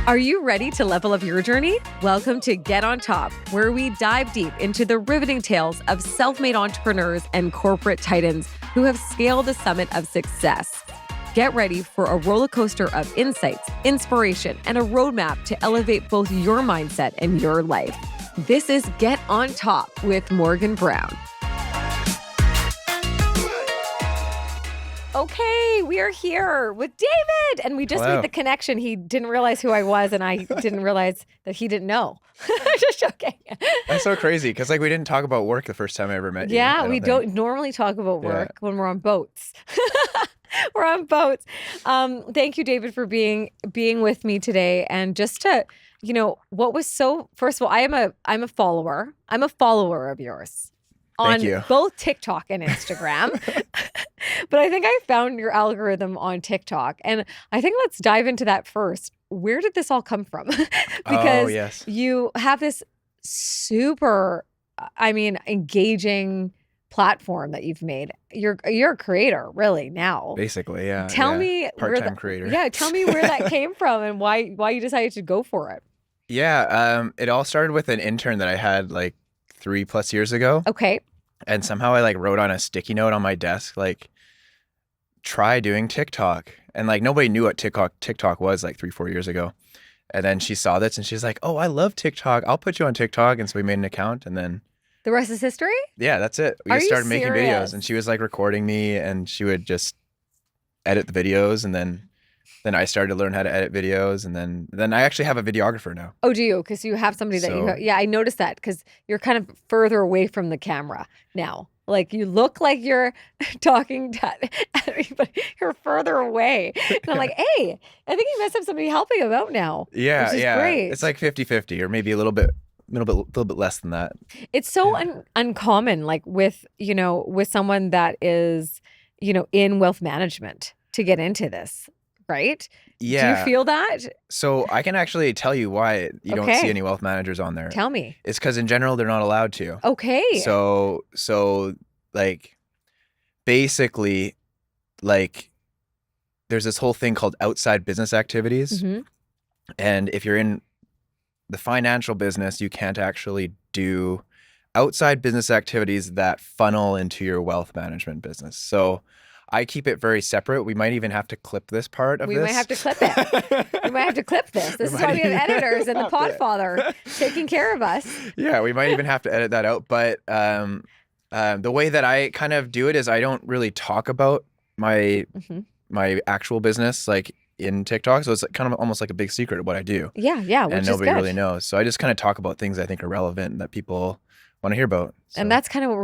Are you ready to level up your journey? Welcome to Get on Top, where we dive deep into the riveting tales of self-made entrepreneurs and corporate titans who have scaled the summit of success. Get ready for a roller coaster of insights, inspiration, and a roadmap to elevate both your mindset and your life. This is Get on Top with Morgan Browne. Okay, we are here with David, and we just made the connection. He didn't realize who I was, and I didn't realize that he didn't know. Just joking. That's so crazy because we didn't talk about work the first time I ever met you. Yeah, we don't normally talk about work when we're on boats. We're on boats. Thank you, David, for being with me today. And just to, what was so, first of all, I'm a follower. I'm a follower of yours on both TikTok and Instagram. But I think I found your algorithm on TikTok. And I think let's dive into that first. Where did this all come from? Because you have this super, engaging platform that you've made. You're a creator, really, now. Basically, yeah. Tell me part-time creator. Yeah, tell me where that came from and why you decided to go for it. Yeah, it all started with an intern that I had 3+ years ago. Okay. And somehow I wrote on a sticky note on my desk, try doing TikTok. And nobody knew what TikTok was 3-4 years ago. And then she saw this and she's like, oh, I love TikTok. I'll put you on TikTok. And so we made an account and then. The rest is history? Yeah, that's it. We just started making videos and she was recording me and she would just edit the videos. And then I started to learn how to edit videos. And then I actually have a videographer now. Oh, do you? Because you have somebody I noticed that because you're kind of further away from the camera now. You look like you're talking to everybody. You're further away. And I'm like, hey, I think you must have somebody helping him out now. Yeah, which is great. It's 50-50 or maybe a little bit less than that. It's so uncommon, with someone that is, in wealth management to get into this, right? Yeah. Do you feel that? So I can actually tell you why you don't see any wealth managers on there. Tell me. It's because in general, they're not allowed to. Okay. So basically, there's this whole thing called outside business activities. Mm-hmm. And if you're in the financial business, you can't actually do outside business activities that funnel into your wealth management business. So I keep it very separate. We might even have to clip this part of this. We might have to clip it. We might have to clip this. This is why we have editors and the podfather taking care of us. Yeah, we might even have to edit that out. But the way that I kind of do it is I don't really talk about my actual business in TikTok. So it's kind of almost like a big secret of what I do. Yeah, which and nobody really knows. So I just kind of talk about things I think are relevant and that people want to hear about. So. And that's kind of what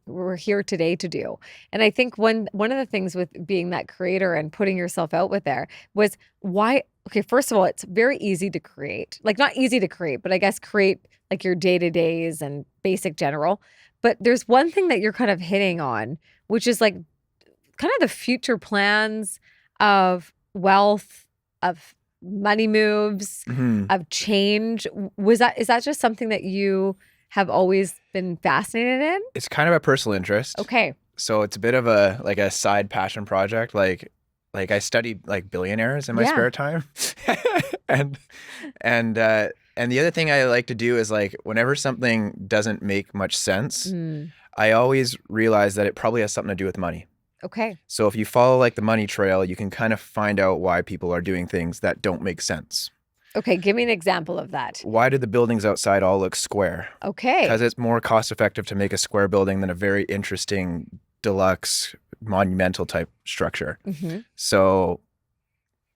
we're here today to do. And I think one of the things with being that creator and putting yourself out with there was why, first of all, it's very easy to create. Not easy to create, but I guess create your day-to-days and basic general. But there's one thing that you're kind of hitting on, which is kind of the future plans of wealth, of money moves, of change. Is that just something that you have always been fascinated in? It's kind of a personal interest. Okay. So it's a bit of a side passion project. I study billionaires in my spare time. and the other thing I like to do is whenever something doesn't make much sense, I always realize that it probably has something to do with money. Okay. So if you follow the money trail, you can kind of find out why people are doing things that don't make sense. Okay, give me an example of that. Why do the buildings outside all look square? Okay. Because it's more cost effective to make a square building than a very interesting deluxe monumental type structure. Mm-hmm. So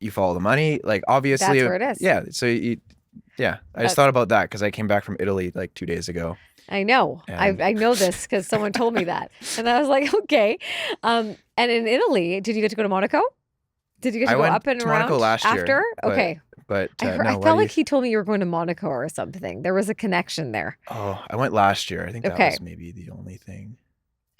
you follow the money, obviously. That's where it is. Yeah. So I just thought about that because I came back from Italy 2 days ago. I know. I know this because someone told me that. And I was like, okay. And in Italy, did you get to go to Monaco? Did you get to go up and around Monaco last after? Year, Okay. But I felt like he told me you were going to Monaco or something. There was a connection there. Oh, I went last year. I think that was maybe the only thing.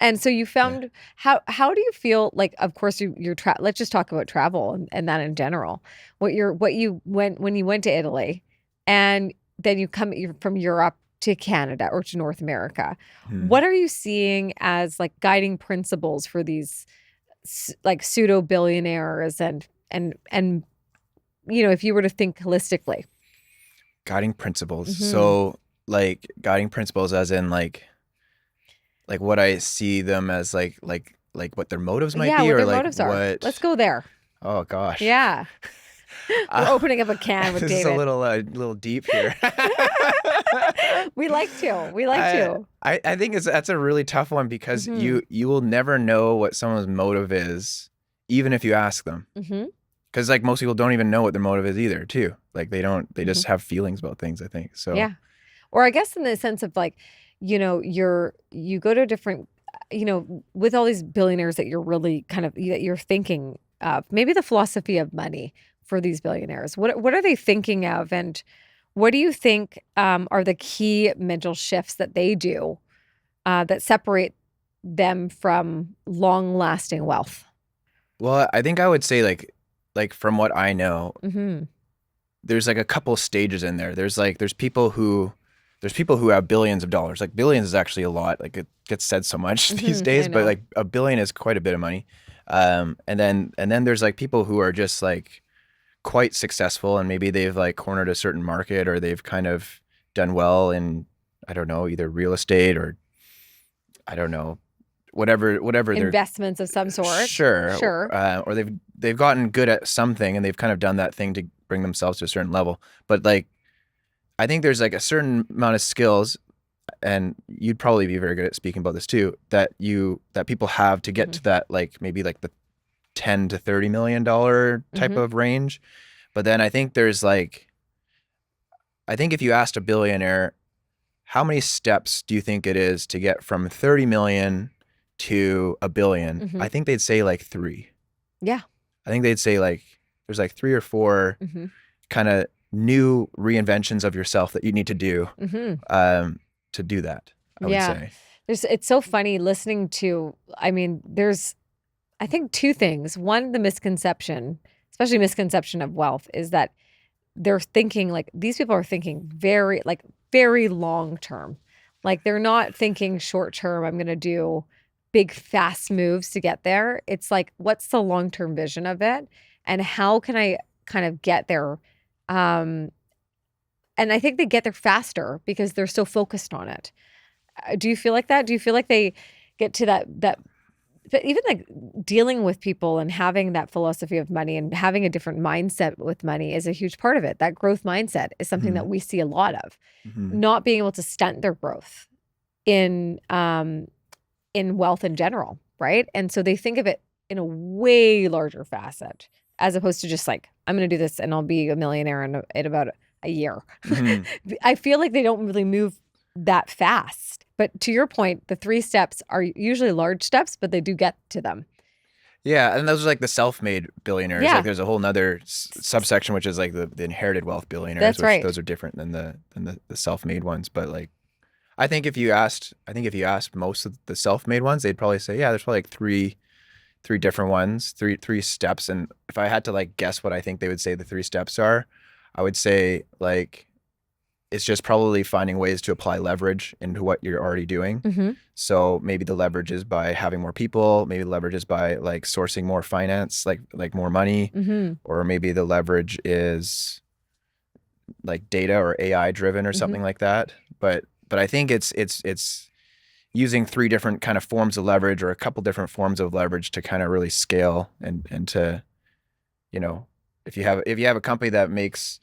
And so you found how do you feel of course you're let's just talk about travel and that in general. When you went to Italy and then you're from Europe to Canada or to North America. What are you seeing as guiding principles for these pseudo billionaires and if you were to think holistically? Guiding principles. Mm-hmm. So like guiding principles as in like what I see them as like what their motives might Yeah, be, what or their like motives are. what. Let's go there. Oh gosh. Yeah. We're uh, opening up a can with this is a David. little deep here. We like to. We like I, to. I think that's a really tough one because Mm-hmm. you will never know what someone's motive is, even if you ask them. Mm-hmm. Because like most people don't even know what their motive is either, too. Like they Mm-hmm. just have feelings about things, I think. So Yeah. Or I guess in the sense of like, you go to different, with all these billionaires that you're really kind of that you're thinking of, maybe the philosophy of money for these billionaires. What are they thinking of, and what do you think are the key mental shifts that they do that separate them from long-lasting wealth? well, I think I would say like from what I know, Mm-hmm. there's like a couple stages in there. There's people who have billions of dollars. Like billions is actually a lot. Like it gets said so much these Mm-hmm. I days, but know. like a billion is quite a bit of money. And then there's like people who are just like quite successful, and maybe they've like cornered a certain market, or they've kind of done well in, I don't know, either real estate, or I don't know, whatever they're. Investments of some sort. Sure. Sure. Or they've gotten good at something, and they've kind of done that thing to bring themselves to a certain level. But like I think there's like a certain amount of skills, and you'd probably be very good at speaking about this too, that people have to get Mm-hmm. to that, like maybe like the 10 to 30 million dollar type Mm-hmm. of range. But then I think there's like, I think if you asked a billionaire, how many steps do you think it is to get from 30 million to a billion? Mm-hmm. I think they'd say like 3. Yeah. I think they'd say like there's like 3 or 4 Mm-hmm. kind of new reinventions of yourself that you need to do Mm-hmm. to do that, I would Yeah. say. It's so funny listening to, I mean, there's, I think, two things. One, the misconception, especially misconception of wealth, is that they're thinking like these people are thinking very long term. Like they're not thinking short term, I'm going to do big, fast moves to get there. It's like, what's the long term vision of it? And how can I kind of get there? Um, and I think they get there faster because they're so focused on it. Do you feel like that? Do you feel like they get to that but even like dealing with people and having that philosophy of money and having a different mindset with money is a huge part of it. That growth mindset is something Mm-hmm. that we see a lot of. Mm-hmm. Not being able to stunt their growth in wealth in general, right? And so they think of it in a way larger facet as opposed to just like, I'm going to do this and I'll be a millionaire in about a year. Mm-hmm. I feel like they don't really move that fast. But to your point, the 3 steps are usually large steps, but they do get to them. Yeah, and those are like the self-made billionaires. Like Yeah, there's a whole nother subsection, which is like the inherited wealth billionaires, that's which right. those are different than the self-made ones. But like I think if you asked most of the self-made ones, they'd probably say, yeah, there's probably like three different ones, three steps. And if I had to like guess what I think they would say the 3 steps are, I would say like it's just probably finding ways to apply leverage into what you're already doing. Mm-hmm. So maybe the leverage is by having more people, maybe the leverage is by like sourcing more finance, like more money, Mm-hmm. or maybe the leverage is like data or AI driven or Mm-hmm. something like that. But I think it's using 3 different kind of forms of leverage, or a couple different forms of leverage, to kind of really scale and to, you know, if you have a company that makes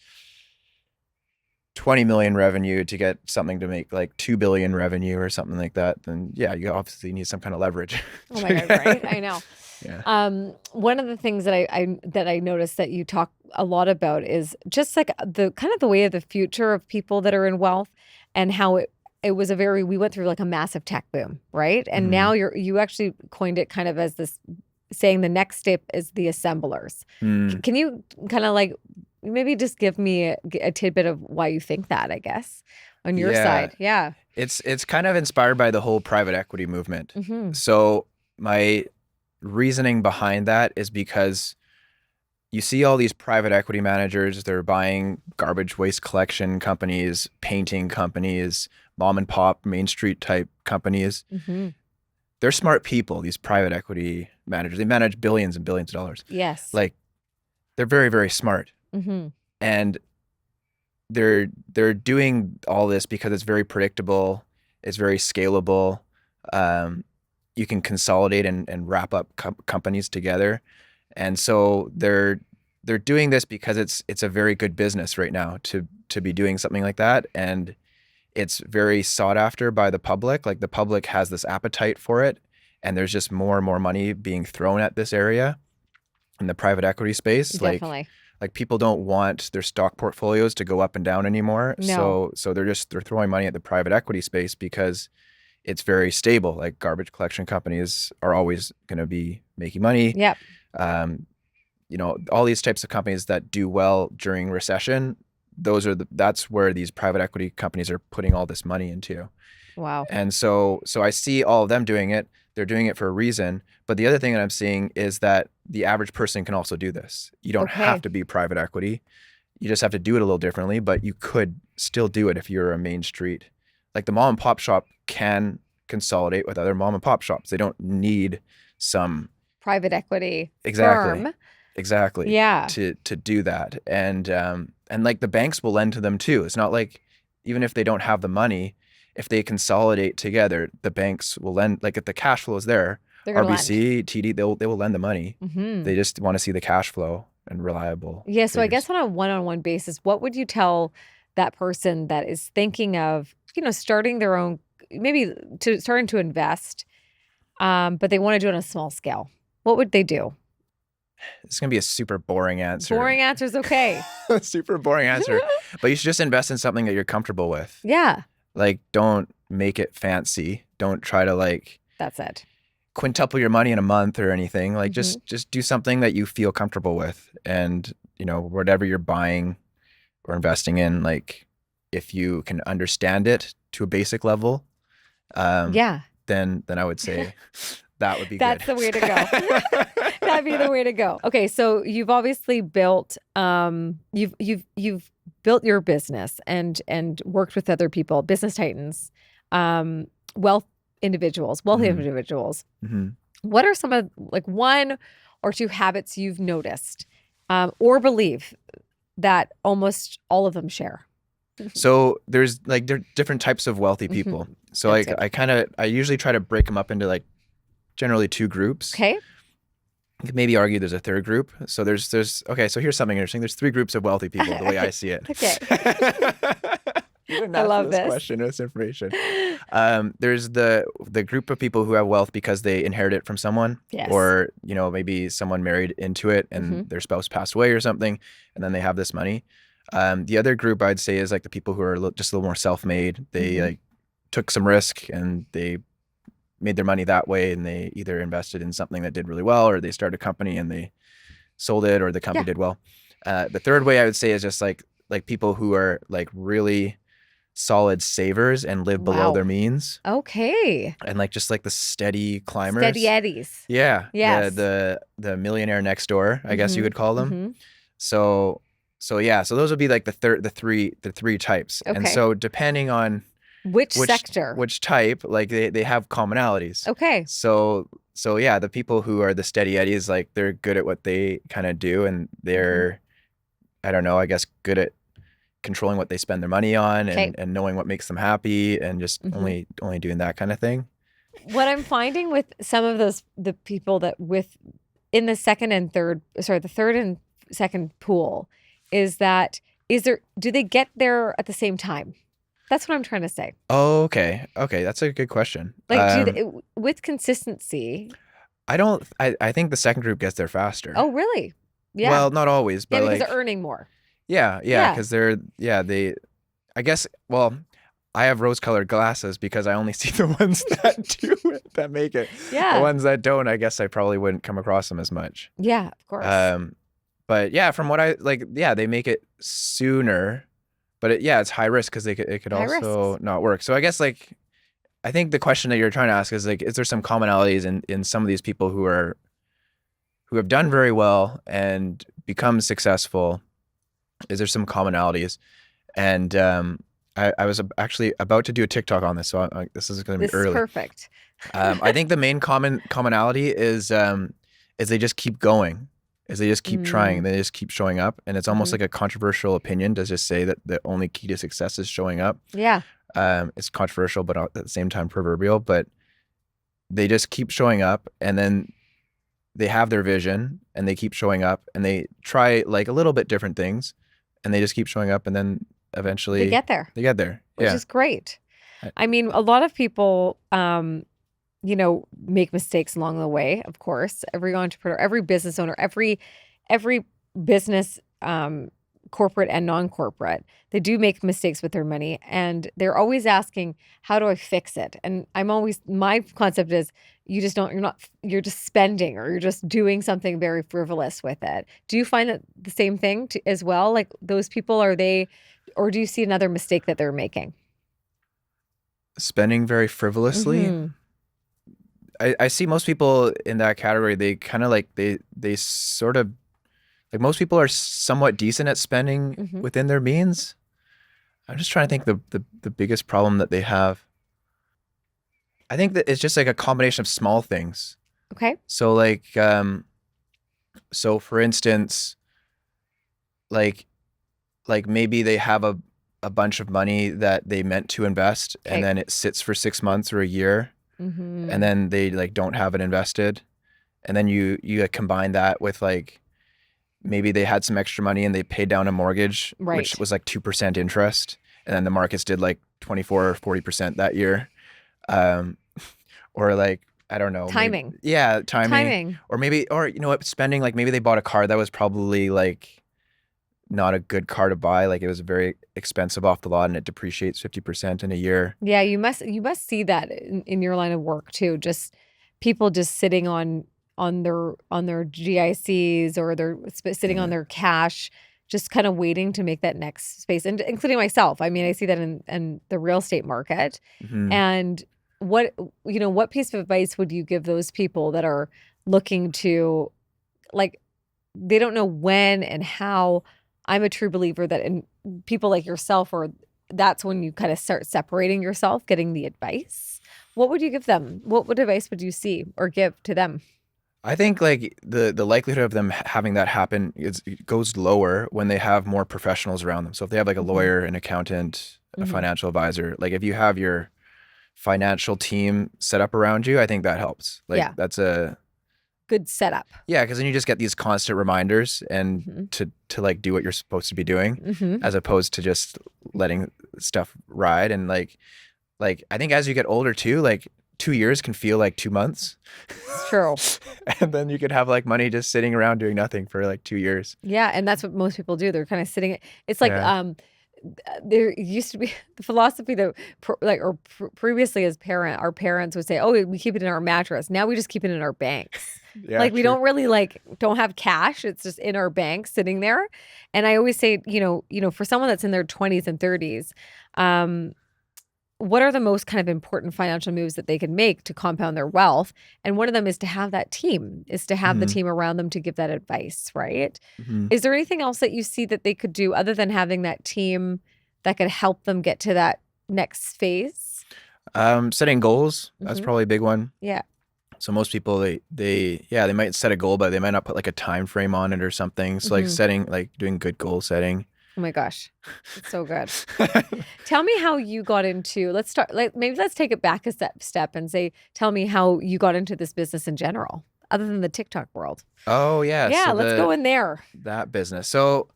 20 million revenue to get something to make like 2 billion revenue or something like that, then yeah, you obviously need some kind of leverage. Oh my God, right? I know. Yeah. One of the things that I noticed that you talk a lot about is just like the kind of the way of the future of people that are in wealth, and how it was we went through like a massive tech boom, right? And Mm-hmm. now you actually coined it kind of as this saying the next step is the assemblers. Mm. Can you kind of like maybe just give me a tidbit of why you think that, I guess, on your Yeah. side? Yeah. It's kind of inspired by the whole private equity movement. Mm-hmm. So my reasoning behind that is because you see all these private equity managers, they're buying garbage waste collection companies, painting companies, mom and pop Main Street type companies. Mm-hmm. They're smart people, these private equity managers. They manage billions and billions of dollars. Yes. Like they're very, very smart. Mm-hmm. And they're doing all this because it's very predictable, it's very scalable. Um, you can consolidate and wrap up companies together, and so they're doing this because it's a very good business right now to be doing something like that, and it's very sought after by the public. Like the public has this appetite for it, and there's just more and more money being thrown at this area in the private equity space. Definitely. Like people don't want their stock portfolios to go up and down anymore. No. So they're throwing money at the private equity space because it's very stable. Like garbage collection companies are always going to be making money. Yep. Um, all these types of companies that do well during recession, that's where these private equity companies are putting all this money into. Wow. And so I see all of them doing it. They're doing it for a reason. But the other thing that I'm seeing is that the average person can also do this. You don't have to be private equity. You just have to do it a little differently, but you could still do it if you're a main street. Like the mom and pop shop can consolidate with other mom and pop shops. They don't need some private equity exactly firm. exactly Yeah. to do that. And like the banks will lend to them too. It's not like even if they don't have the money, if they consolidate together, the banks will lend. Like if the cash flow is there, RBC, lend. TD, they will lend the money. Mm-hmm. They just want to see the cash flow and reliable. Yeah. So figures. I guess on a one-on-one basis, what would you tell that person that is thinking of, starting their own, maybe starting to invest, but they want to do it on a small scale? What would they do? It's going to be a super boring answer. Boring answer is okay. Super boring answer. But you should just invest in something that you're comfortable with. Yeah. Like, don't make it fancy. Don't try to that's it. Quintuple your money in a month or anything. Like just do something that you feel comfortable with. And, whatever you're buying or investing in, like if you can understand it to a basic level, then I would say that would be That's good. the way to go. That'd be the way to go. Okay. So you've obviously built, you've built your business and worked with other people, business titans, wealthy individuals. Mm-hmm. What are some of one or two habits you've noticed or believe that almost all of them share? So there's different types of wealthy people. Mm-hmm. So I usually try to break them up into generally two groups. Okay. You could maybe argue there's a third group. So okay, so here's something interesting. There's three groups of wealthy people, the way I see it. Okay. I love this question, this information. There's the group of people who have wealth because they inherit it from someone. Yes. Or, maybe someone married into it and their spouse passed away or something, and then they have this money. The other group I'd say is the people who are just a little more self-made. They took some risk and they made their money that way, and they either invested in something that did really well, or they started a company and they sold it, or the company did well. The third way I would say is just like people who are really solid savers and live below their means. Okay. And just the steady climbers. Steady Eddies. Yeah. Yes. The millionaire next door, I guess you could call them. Mm-hmm. So those would be the three types. Okay. And so depending on which sector, which type, they have commonalities. Okay. So yeah, the people who are the steady eddies, they're good at what they kind of do, and they're, I don't know, I guess good at controlling what they spend their money on and knowing what makes them happy, and just only doing that kind of thing. What I'm finding with some of the people that in the the third and second pool is that do they get there at the same time? That's what I'm trying to say. Oh, okay. That's a good question. With consistency. I think the second group gets there faster. Oh, really? Yeah. Well, not always, but because they're earning more. Yeah, because I guess, well, I have rose-colored glasses because I only see the ones that do it, that make it. Yeah. The ones that don't, I guess I probably wouldn't come across them as much. Yeah, of course. But yeah, from what they make it sooner, but it's high risk because it could also not work. So I guess I think the question that you're trying to ask is is there some commonalities in some of these people who have done very well and become successful? Is there some commonalities? And I was actually about to do a TikTok on this, so this is going to be early. This is perfect. I think the main commonality is they just keep going. is they just keep trying. Mm. They just keep showing up. And it's almost Mhm. like a controversial opinion to just say that the only key to success is showing up. Yeah. It's controversial, but at the same time proverbial. But they just keep showing up, and then they have their vision, and they keep showing up, and they try like a little bit different things, and they just keep showing up, and then They eventually get there, they get there. which Yeah. is great. I- I mean, a lot of people, make mistakes along the way, of course. Every entrepreneur, every business owner, every business, corporate and non-corporate, they do make mistakes with their money, and they're always asking, how do I fix it? And my concept is you're just spending, or you're just doing something very frivolous with it. Do you find that the same thing as well? Like those people, or do you see another mistake that they're making? Spending very frivolously. Mm-hmm. I see most people in that category. They kind of like they sort of like most people are somewhat decent at spending Mm-hmm. within their means. I'm just trying to think the biggest problem that they have. I think that it's just like a combination of small things. Okay. So so for instance, like maybe they have a bunch of money that they meant to invest, and Okay. then it sits for 6 months or a year, and Mm-hmm. then they like don't have it invested, and then you combine that with like maybe they had some extra money and they paid down a mortgage, which Right. was like 2% interest, and then the markets did like 24 or 40% that year. Um, or like, I don't know, maybe, Timing. yeah, timing, Timing. or maybe, or you know what, spending, like maybe they bought a car that was probably like not a good car to buy. Like it was very expensive off the lot and it depreciates 50% in a year. Yeah, you must see that in your line of work too. Just people just sitting on their GICs, or they're sitting on Yeah. their cash, just kind of waiting to make that next space, and including myself. I mean, I see that in the real estate market. Hmm. And what what piece of advice would you give those people that are looking to, like, they don't know when and how? I'm a true believer that in people like yourself, or that's when you kind of start separating yourself, getting the advice. What would you give them? What advice would you see or give to them? I think like the likelihood of them having that happen is it goes lower when they have more professionals around them. So if they have like a Hmm. lawyer, an accountant, a Hmm. financial advisor, like if you have your financial team set up around you, I think that helps. Like Yeah, that's a good setup. yeah, because then you just get these constant reminders and Hmm. to like do what you're supposed to be doing, Hmm. as opposed to just letting stuff ride. And like I think as you get older too, like 2 years can feel like 2 months. It's true. And then you could have like money just sitting around doing nothing for like 2 years. Yeah, and that's what most people do. They're kind of sitting. It's like Yeah. there used to be the philosophy that previously, as our parents would say, "Oh, we keep it in our mattress." Now we just keep it in our banks. Yeah, Like we true. don't really don't have cash. It's just in our bank sitting there. And I always say, for someone that's in their 20s and 30s, um, what are the most kind of important financial moves that they can make to compound their wealth? And one of them is to have that team, is to have the Hmm. team around them to give that advice, right? Hmm. Is there anything else that you see that they could do other than having that team that could help them get to that next phase? Setting goals, that's Hmm. probably a big one. Yeah. So most people they might set a goal, but they might not put like a time frame on it or something. So like Hmm. setting like doing good goal setting. Oh my gosh. It's so good. Tell me how you got into, let's start, like, maybe let's take it back a step and say, tell me how you got into this business in general, other than the TikTok world. Oh yeah, Yeah, so let's go in there. that business. So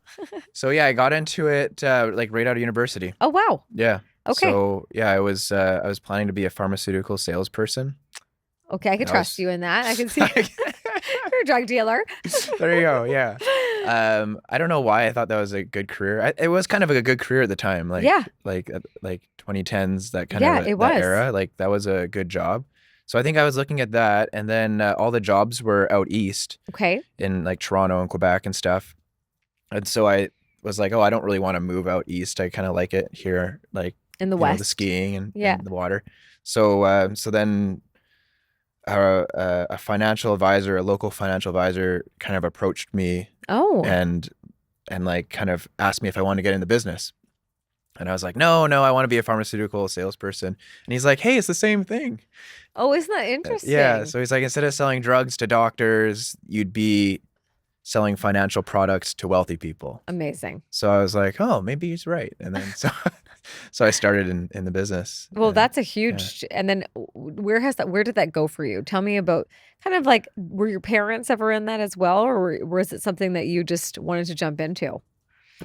yeah, I got into it like right out of university. Oh, wow. Yeah. Okay. So yeah, I was planning to be a pharmaceutical salesperson. Okay. I can And I trust was you in that. I can see you're a drug dealer. there you go. Yeah. I don't know why I thought that was a good career. It was kind of a good career at the time, Yeah. like 2010s, that kind of Yeah, it that was. era. Like that was a good job. So I think I was looking at that, and then all the jobs were out east Okay. in like Toronto and Quebec and stuff. And so I was like, oh, I don't really want to move out east. I kind of like it here, like In the the West. skiing Yeah. and the water. So then a financial advisor, a local financial advisor, kind of approached me Oh, and like kind of asked me if I wanted to get in the business. And I was like, no, I want to be a pharmaceutical salesperson. And he's like, hey, it's the same thing. oh, isn't that Yeah. interesting? So he's like, instead of selling drugs to doctors, you'd be selling financial products to wealthy people. Amazing. So I was like, oh, maybe he's right. And then so I started in the business. Well, And that's a yeah. huge, and then where did that go for you? Tell me about kind of like, were your parents ever in that as well, or was it something that you just wanted to jump into?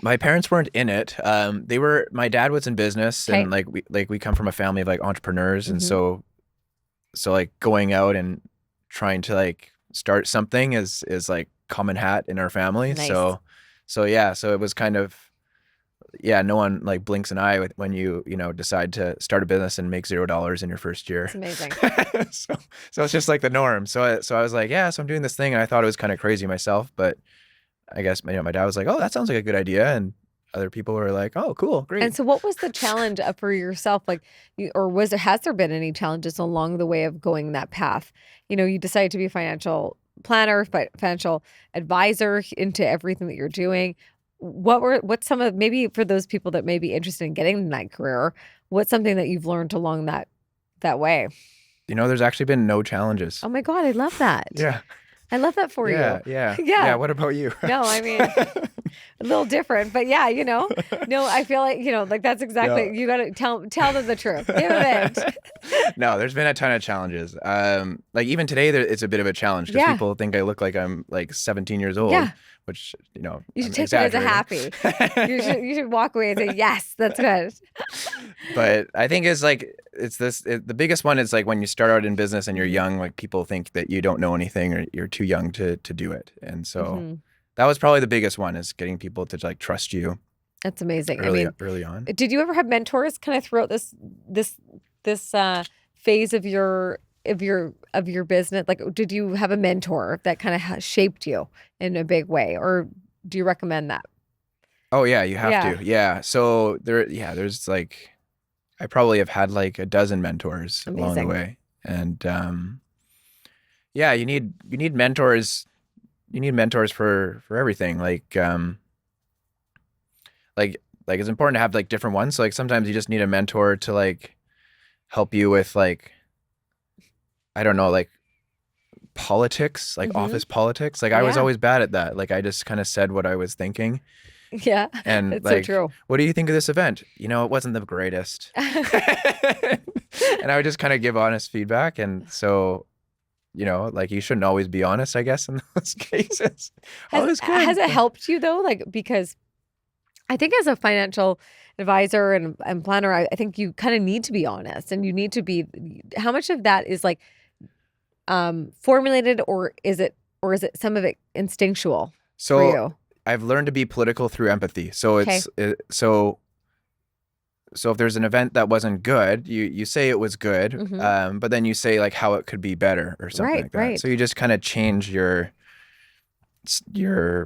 My parents weren't in it. My dad was in business, Okay. and we come from a family of like entrepreneurs, and Hmm. so like going out and trying to like start something is like common hat in our family. Nice. So yeah, so it was kind of, yeah, no one like blinks an eye when you know, decide to start a business and make $0 in your first year. It's amazing. so so it's just like the norm. So I was like, yeah, so I'm doing this thing, and I thought it was kind of crazy myself, but I guess, you know, my dad was like, oh, that sounds like a good idea, and other people were like, oh, cool, And great. so what was the challenge for yourself? Like, or has there been any challenges along the way of going that path? You decided to be a financial planner, financial advisor into everything that you're doing. What's some of, maybe for those people that may be interested in getting in that career, what's something that you've learned along that way? You know, there's actually been no challenges. Oh my God, I love that. Yeah. I love that for you. Yeah. Yeah. What about you? No, I mean, a little different, but yeah, no, I feel like, like that's No. exactly, you got to tell them the truth. Give them it. No, there's been a ton of challenges. Like even today, it's a bit of a challenge because Yeah. people think I look like I'm like 17 years old, Yeah. which, you know, You I'm should take that as a happy. exaggerating. You should walk away and say, yes, that's good. But I think it's like the biggest one is like when you start out in business and you're Mhm. young, like people think that you don't know anything or you're too young to do it. And so Mhm. that was probably the biggest one, is getting people to like trust you That's amazing. I early mean, early on. did you ever have mentors kind of throughout this phase of your business? Like, did you have a mentor that kind of shaped you in a big way, or do you recommend that? Oh yeah, you have Yeah, to. Yeah. So there's like, I probably have had like a dozen mentors along the amazing. way. And yeah, you need mentors. You need mentors for everything. Like like it's important to have like different ones. So like sometimes you just need a mentor to like help you with like, I don't know, like politics, like Hmm. office politics. Like I was Yeah, always bad at that. Like I just kind of said what I was thinking. yeah, And it's so like, true. what do you think of this event? You know, it wasn't the greatest. And I would just kind of give honest feedback. And so, you know, like you shouldn't always be honest, I guess, in those cases. Oh, Has it's has good. it helped you though? Like, because I think as a financial advisor and planner, I think you kind of need to be honest, and you need to be. How much of that is like formulated, or is it some of it instinctual for So you? I've learned to be political through empathy. So Okay. so if there's an event that wasn't good, you say it was good, Hmm. but then you say like how it could be better or something Right. like that. So Right. you just kind of change your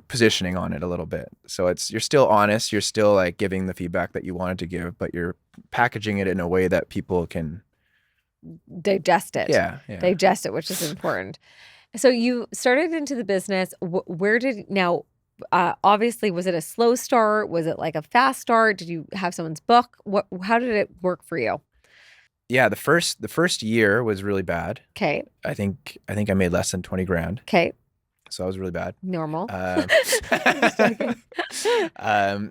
positioning on it a little bit. So you're still honest, you're still like giving the feedback that you wanted to give, but you're packaging it in a way that people can, Digest it. yeah. Digest it, which is important. So you started into the business. Where did now? Obviously, was it a slow start? Was it like a fast start? Did you have someone's book? What? How did it work for you? Yeah, the first year was really bad. Okay. I think I made less than 20 grand. Okay. So that was really bad. Normal. Um, Just joking.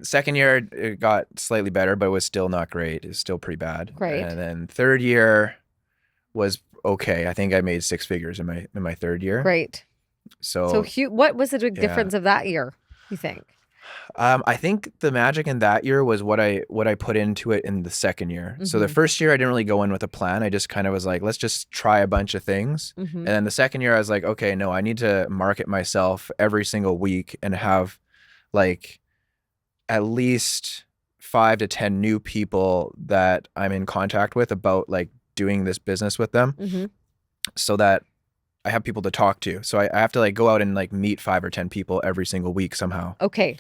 second year it got slightly better, but it was still not great. It was still pretty bad. Great. And then third year was okay. I think I made six figures in my third year. Great. So, So what was the big yeah, difference of that year, you think? I think the magic in that year was what I put into it in the second year. So the Mhm. first year I didn't really go in with a plan. I just kind of was like, let's just try a bunch of things. And Mhm. then the second year I was like, okay, no, I need to market myself every single week and have like at least 5 to 10 new people that I'm in contact with about like doing this business with them, Mhm. so that I have people to talk to. So I have to like go out and like meet 5 or 10 people every single week somehow. Okay.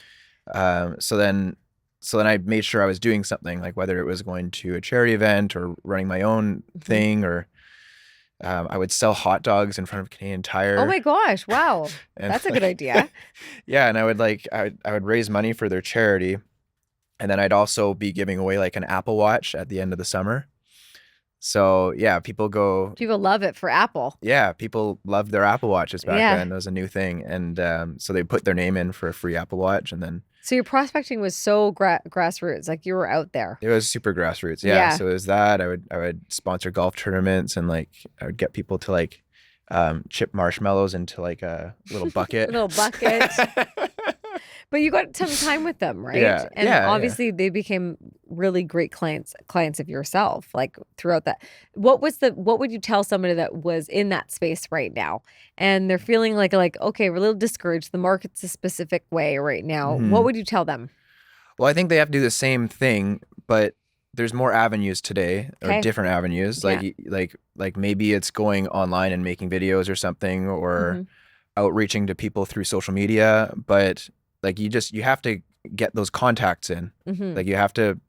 So then I made sure I was doing something, like whether it was going to a charity event or running my own Mhm. thing, or I would sell hot dogs in front of Canadian Oh Tire. my gosh, wow. And That's a good like, idea. yeah, and I would raise money for their charity, and then I'd also be giving away like an Apple Watch at the end of the summer. So yeah, people go. People love it for Apple. Yeah, people loved their Apple Watches back Yeah. then. It was a new thing, and so they put their name in for a free Apple Watch, and then So your prospecting was so grassroots, like you were out there. it was super grassroots. Yeah, Yeah. so it was that. I would sponsor golf tournaments, and like I would get people to like chip marshmallows into like a little bucket. Little bucket. But you got some time with them, right? Yeah, And yeah, obviously they became really great clients of yourself, like throughout that. What would you tell somebody that was in that space right now and they're feeling like, okay, we're a little discouraged. The market's a specific way right now. What Mhm. would you tell them? Well, I think they have to do the same thing, but there's more avenues today, or Okay. different avenues. Yeah. Like maybe it's going online and making videos or something, or Mhm. outreaching to people through social media. But like you have to get those contacts in. Mhm. Like you have to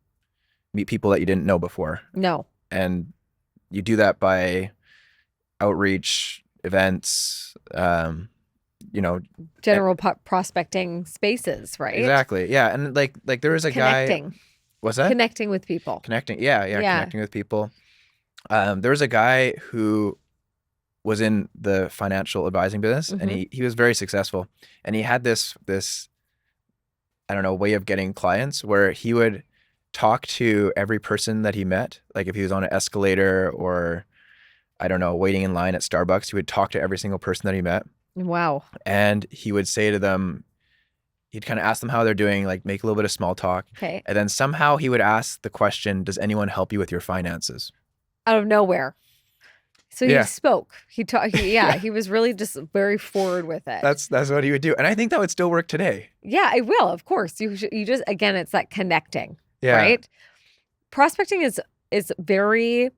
meet people that you didn't know before, No. and you do that by outreach events. General prospecting spaces, right? Exactly. Yeah, and like there was a guy. Connecting. What's that? Connecting with people. Connecting. Yeah, Yeah. connecting with people. There was a guy who was in the financial advising business, and he was very successful, and he had this I don't know, way of getting clients where he would talk to every person that he met. Like if he was on an escalator, or I don't know, waiting in line at Starbucks, he would talk to every single person that he met, Wow. and he would say to them, he'd kind of ask them how they're doing, like make a little bit of small talk, Okay. and then somehow he would ask the question, does anyone help you with your finances? Out of nowhere. So he Yeah. spoke. He talked. He was really just very forward with it. That's what he would do, and I think that would still work today. Yeah, it will. Of course, you just, again, it's that connecting, Yeah. right? Prospecting is very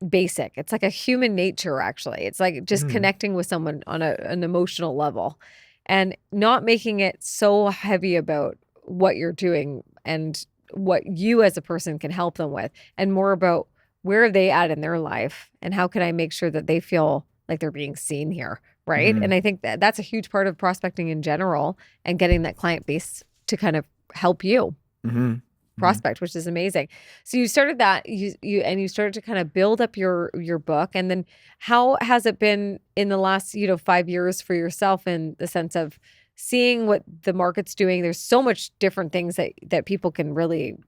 basic. It's like a human nature, actually. It's like just Mhm. connecting with someone on an emotional level, and not making it so heavy about what you're doing and what you as a person can help them with, and more about where are they at in their life and how can I make sure that they feel like they're being seen here, right? Mhm. And I think that that's a huge part of prospecting in general, and getting that client base to kind of help you Mhm. prospect, which is amazing. So you started that, you started to kind of build up your book. And then how has it been in the last 5 years for yourself, in the sense of seeing what the market's doing? There's so much different things that people can really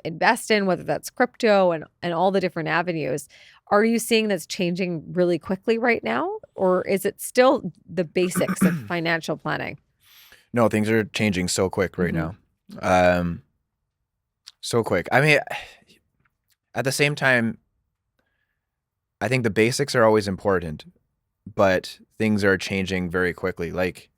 invest in, whether that's crypto and all the different avenues. Are you seeing that's changing really quickly right now, or is it still the basics of financial planning? No, things are changing so quick right Mhm. now. So quick. I mean, at the same time, I think the basics are always important, but things are changing very quickly. Like,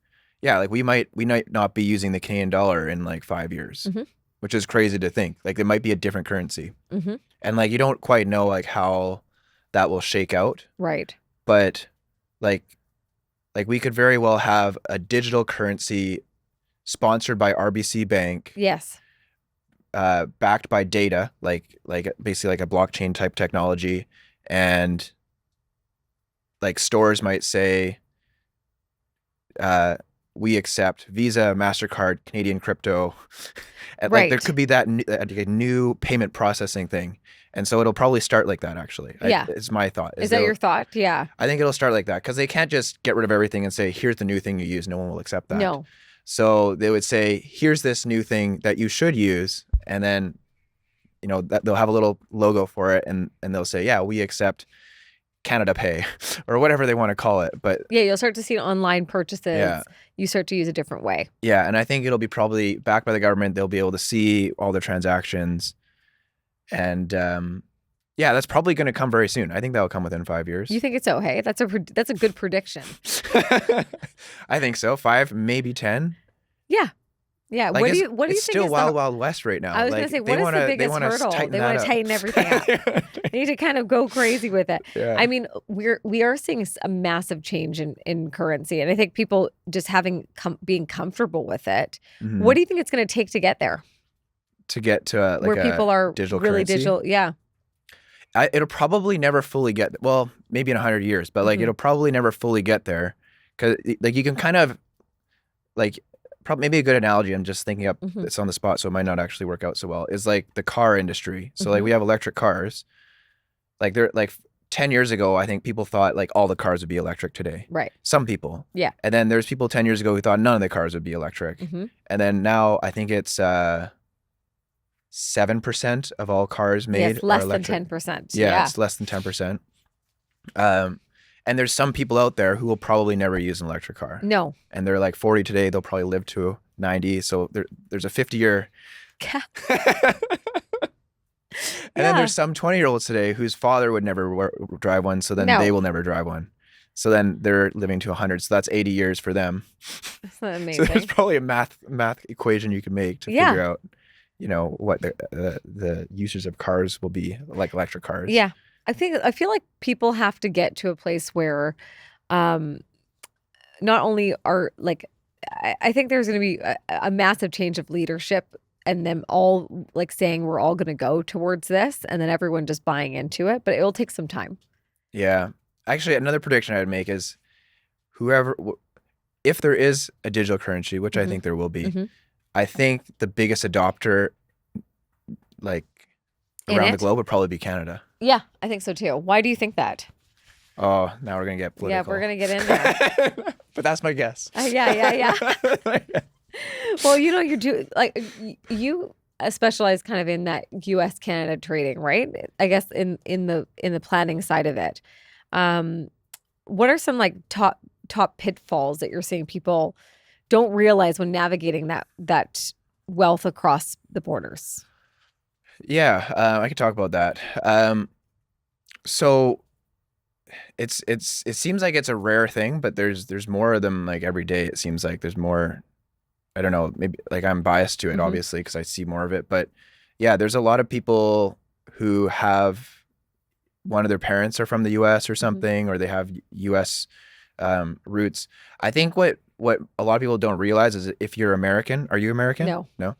yeah, like we might not be using the Canadian dollar in like 5 years, Mhm. which is crazy to think. Like it might be a different currency. Mhm. And like you don't quite know like how that will shake out, Right. but like we could very well have a digital currency sponsored by RBC Bank, Yes. backed by data, like basically like a blockchain type technology, and like stores might say, we accept Visa, MasterCard, Canadian crypto. And like there Right. could be that like a new payment processing thing. And so it'll probably start like that, actually. Yeah. It's my thought. Is that your thought? Yeah. I think it'll start like that, because they can't just get rid of everything and say, here's the new thing you use. No one will accept that. No. So they would say, here's this new thing that you should use. And then, that they'll have a little logo for it, and they'll say, yeah, we accept Canada Pay or whatever they want to call it. But Yeah, you'll start to see online purchases. Yeah. You start to use a different way. yeah, and I think it'll be probably backed by the government. They'll be able to see all their transactions. And yeah, that's probably going to come very soon. I think that'll come within 5 years. You think it's so? Hey, that's a good prediction. I think so. 5, maybe 10. Yeah. Yeah. Like What do you it's think still is wild, wild west right now. I was Like, gonna say, they what is wanna- the they biggest wanna hurdle? tighten They that want to up. tighten everything up. They need to kind of go crazy with it. Yeah. I mean, we are seeing a massive change in currency, and I think people just being comfortable with it. Mhm. What do you think it's going to take to get there, To get to like where a people are digital really currency? digital? Yeah. It'll probably never fully get, well, maybe in 100 years, but like Mhm. it'll probably never fully get there, because like you can kind of like, probably maybe a good analogy, I'm just thinking up, Mhm. it's on the spot, so it might not actually work out so well, is like the car industry. So like Mhm. we have electric cars. Like they're like 10 years ago, I think people thought like all the cars would be electric today. Right. Some people. Yeah. And then there's people 10 years ago who thought none of the cars would be electric. Mm-hmm. And then now I think it's 7% of all cars made Yes, are less than electric. 10%. Yeah, it's less than 10%. And there's some people out there who will probably never use an electric car. No. And they're like 40 today, they'll probably live to 90. So there's a 50-year. And then there's some 20-year-olds today whose father would never drive one, so then they will never drive one. So then they're living to 100. So that's 80 years for them. That's amazing. So there's probably a math equation you can make to figure out, you know, what the uses of cars will be, like electric cars. Yeah. I feel like people have to get to a place where not only are like, I think there's going to be a massive change of leadership and them all like saying we're all going to go towards this, and then everyone just buying into it, but it will take some time. Yeah. Actually, another prediction I would make is if there is a digital currency, which I think there will be, I think the biggest adopter like around the globe would probably be Canada. Yeah, I think so too. Why do you think that? Oh, now we're going to get political. Yeah, we're going to get in there. But that's my guess. Yeah. Well, you know, you specialize kind of in that U.S. Canada trading, right? I guess in the planning side of it. What are some like top pitfalls that you're seeing people don't realize when navigating that wealth across the borders? Yeah, I could talk about that. So it seems like it's a rare thing, but there's more of them like every day. It seems like there's more. I don't know, maybe like I'm biased to it, obviously, because I see more of it. But yeah, there's a lot of people who have one of their parents are from the U.S. or something, or they have U.S. Roots. I think what a lot of people don't realize is if you're American, are you American? No.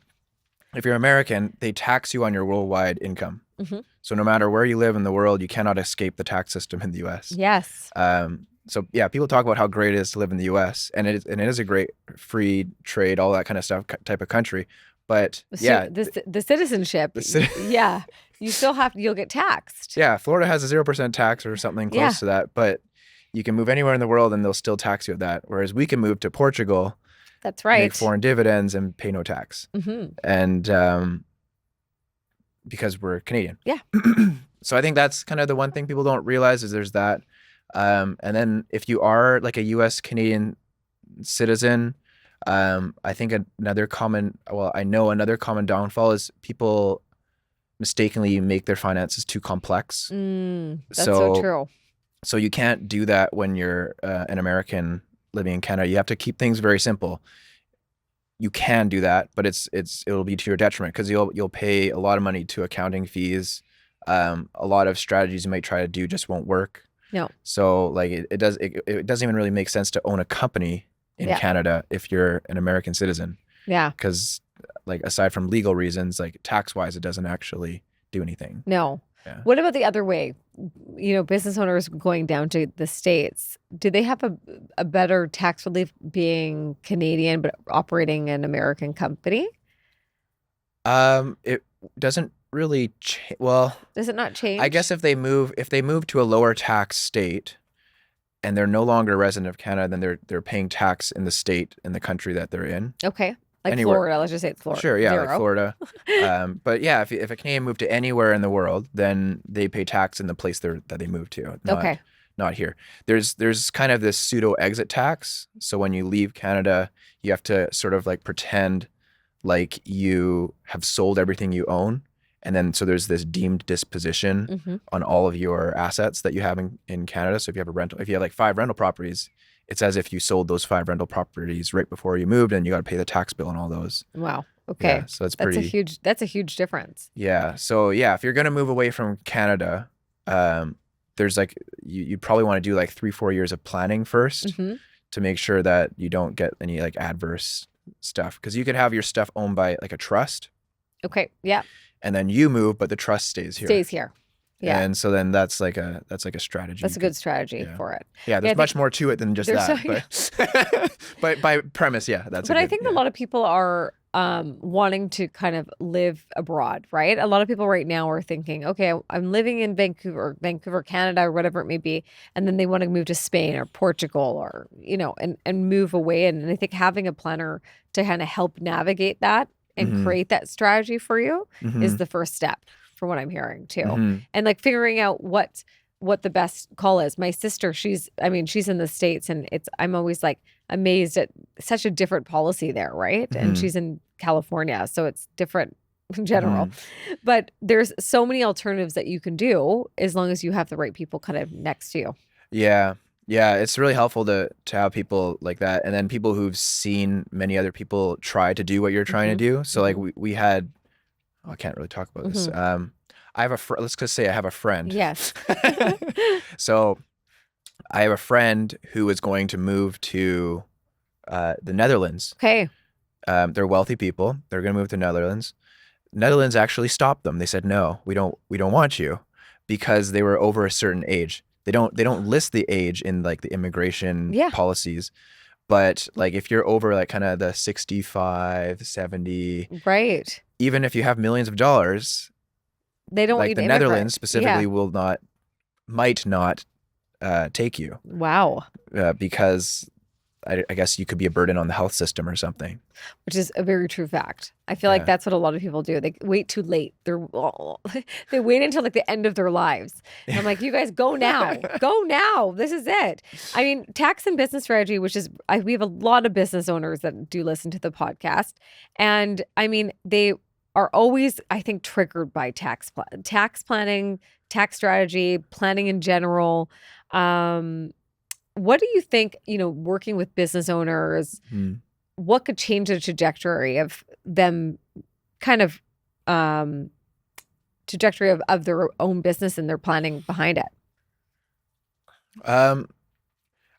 If you're American, they tax you on your worldwide income. So no matter where you live in the world, you cannot escape the tax system in the U.S. Yes. So yeah, people talk about how great it is to live in the U.S. and it is a great free trade, all that kind of stuff, type of country. But the citizenship, yeah, you'll get taxed. Yeah, Florida has a 0% tax or something close to that, but you can move anywhere in the world and they'll still tax you at that. Whereas we can move to Portugal, that's right, make foreign dividends and pay no tax, and because we're Canadian. Yeah. So I think that's kind of the one thing people don't realize is there's that. And then if you are like a U.S. Canadian citizen, I think another common downfall is people mistakenly make their finances too complex. That's so true. So you can't do that when you're an American living in Canada. You have to keep things very simple. You can do that, but it'll be to your detriment because you'll pay a lot of money to accounting fees. A lot of strategies you might try to do just won't work. No. So like it doesn't even really make sense to own a company in Canada if you're an American citizen. Yeah. Because like aside from legal reasons, like tax wise, it doesn't actually do anything. No. Yeah. What about the other way? You know, business owners going down to the States, do they have a better tax relief being Canadian but operating an American company? It doesn't really well, does it not change? I guess if they move to a lower tax state and they're no longer a resident of Canada, then they're paying tax in the state in the country that they're in. Okay. Like anywhere. Florida, let's just say it's Florida. Sure, yeah, 0. Like Florida. But yeah, if a Canadian moved to anywhere in the world, then they pay tax in the place that they moved to. Not here. There's kind of this pseudo exit tax. So when you leave Canada, you have to sort of like pretend like you have sold everything you own. And then so there's this deemed disposition on all of your assets that you have in Canada. So if you have like 5 rental properties, it's as if you sold those 5 rental properties right before you moved, and you got to pay the tax bill on all those. Wow. Okay. Yeah, so that's a huge difference. Yeah. So yeah, if you're gonna move away from Canada, there's like you probably want to do like 3-4 years of planning first to make sure that you don't get any like adverse stuff, because you could have your stuff owned by like a trust. Okay. Yeah. And then you move, but the trust stays here. Yeah. And so then that's like a strategy. That's a good strategy for it. Yeah, there's much more to it than just that. But by premise, yeah, that's. But I think a lot of people are wanting to kind of live abroad, right? A lot of people right now are thinking, okay, I'm living in Vancouver, Canada, or whatever it may be, and then they want to move to Spain or Portugal or, and move away. And I think having a planner to kind of help navigate that and Mm-hmm. create that strategy for you is Mm-hmm. the first step from what I'm hearing too. Mm-hmm. And like figuring out what the best call is. My sister, she's in the States, and I'm always like amazed at such a different policy there, right? And Mm-hmm. she's in California, so it's different in general. Mm-hmm. But there's so many alternatives that you can do as long as you have the right people kind of next to you. Yeah. Yeah, it's really helpful to have people like that, and then people who've seen many other people try to do what you're trying to Hmm. do. So like Hmm. we had, oh, I can't really talk about this. Hmm. I have a let's just say I have a friend. Yes. So I have a friend who is going to move to the Netherlands. Okay. They're wealthy people. They're going to move to Netherlands. Netherlands actually stopped them. They said, "No, we don't want you," because they were over a certain age. They don't list the age in like the immigration Yeah. policies, but like if you're over like kind of the 65, 70, Right. even if you have millions of dollars, They don't want like you the to Netherlands immigrate. Yeah. specifically might not take you Wow. because I guess you could be a burden on the health system or something. Which is a very true fact. I feel like Yeah. that's what a lot of people do. They wait too late. They wait until like the end of their lives. And I'm like, you guys go now. Go now. This is it. I mean, tax and business strategy, which is we have a lot of business owners that do listen to the podcast. And I mean, they are always, I think, triggered by tax planning, tax strategy, planning in general. Um, what do you think, working with business owners, Mm. what could change the trajectory of them kind of trajectory of their own business and their planning behind it? Um,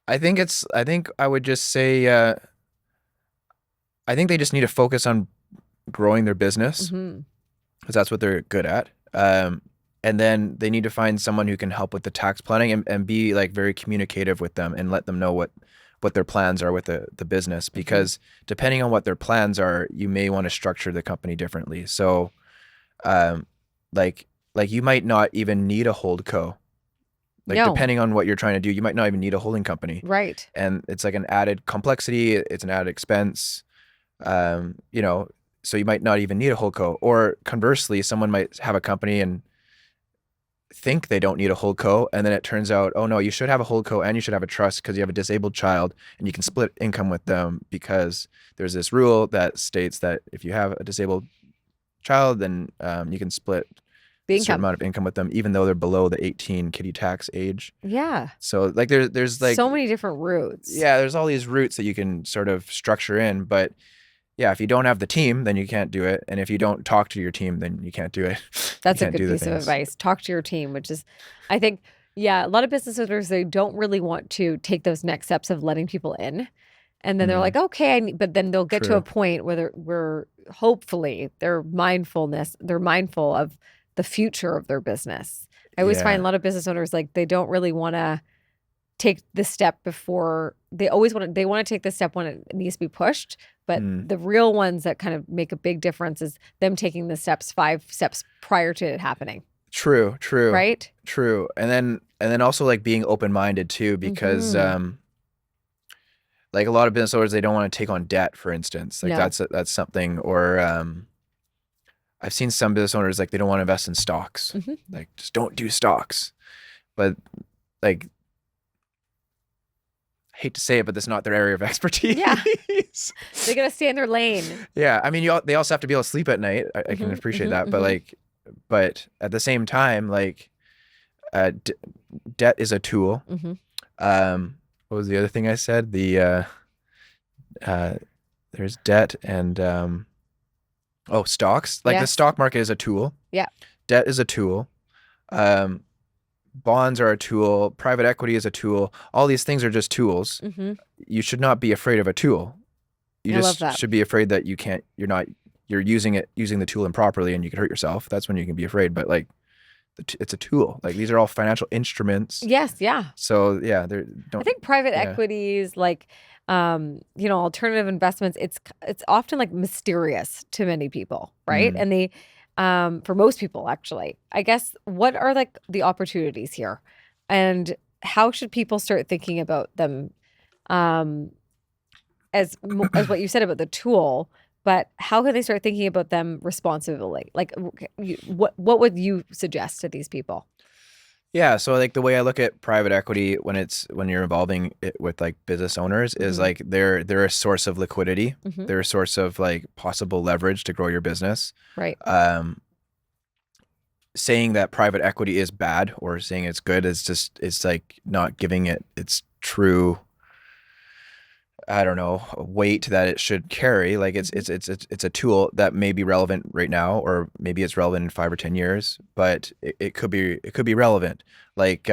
I think I would just say, I think they just need to focus on growing their business Hmm. because that's what they're good at. And then they need to find someone who can help with the tax planning and be like very communicative with them and let them know what their plans are with the business, because depending on what their plans are, you may want to structure the company differently. So, um, like you might not even need a hold co. Like No, depending on what you're trying to do, you might not even need a holding company, right. and it's like an added complexity. It's an added expense. You know, so you might not even need a hold co. Or conversely, someone might have a company and think they don't need a hold co, and then it turns out, oh no, you should have a hold co and you should have a trust because you have a disabled child and you can split income with them, because there's this rule that states that if you have a disabled child, then you can split The a certain income. amount of income with them even though they're below the 18 kitty tax age. Yeah. So like there's like, So many different routes. yeah, there's all these routes that you can sort of structure in, but yeah, if you don't have the team, then you can't do it. And if you don't talk to your team, then you can't do it. You That's a can't good do the piece of things. advice. Talk to your team, which is, I think, yeah, a lot of business owners, they don't really want to take those next steps of letting people in. And then they're Mm, like, okay, but then they'll get to a true. point where hopefully they're mindful of the future of their business. I always find a Yeah. lot of business owners, like, they don't really want to take the step before they want to take the step when it needs to be pushed. But Mm. the real ones that kind of make a big difference is them taking the steps, 5 steps prior to it happening. True, true, Right? true. And then also like being open-minded too, because Hmm. like a lot of business owners, they don't want to take on debt, for instance. Like No. that's something. Or I've seen some business owners like they don't want to invest in stocks. Hmm. Like just don't do stocks. But like I hate to say it, but that's not their area of expertise. Yeah. They got to stay in their lane. Yeah, I mean, they also have to be able to sleep at night. I can Hmm. appreciate Hmm. that, but Hmm. but at the same time, like, debt is a tool. Hmm. What was the other thing I said? Uh, there's debt and stocks. Like the Yes. stock market is a tool. Yeah. Debt is a tool. Um, bonds are a tool. Private equity is a tool. All these things are just tools. Hmm. You should not be afraid of a tool. You I love just that. should be afraid that you're using the tool improperly and you could hurt yourself. That's when you can be afraid. But like, it's a tool. Like these are all financial instruments. Yes. Yeah. So yeah, they I don't. think private Yeah. equities, like, alternative investments, it's often like mysterious to many people, right? Mm. And for most people, actually, I guess, what are like the opportunities here, and how should people start thinking about them, um, as what you said about the tool, but how can they start thinking about them responsibly? Like, what would you suggest to these people? Yeah, so like the way I look at private equity when you're involving it with like business owners is Hmm. like they're a source of liquidity. Hmm. They're a source of like possible leverage to grow your business. Right. Um, Saying that private equity is bad or saying it's good is just it's like not giving it its true, I don't know, weight that it should carry. Like Hmm. it's a tool that may be relevant right now, or maybe it's relevant in 5 or 10 years, but it could be relevant. Like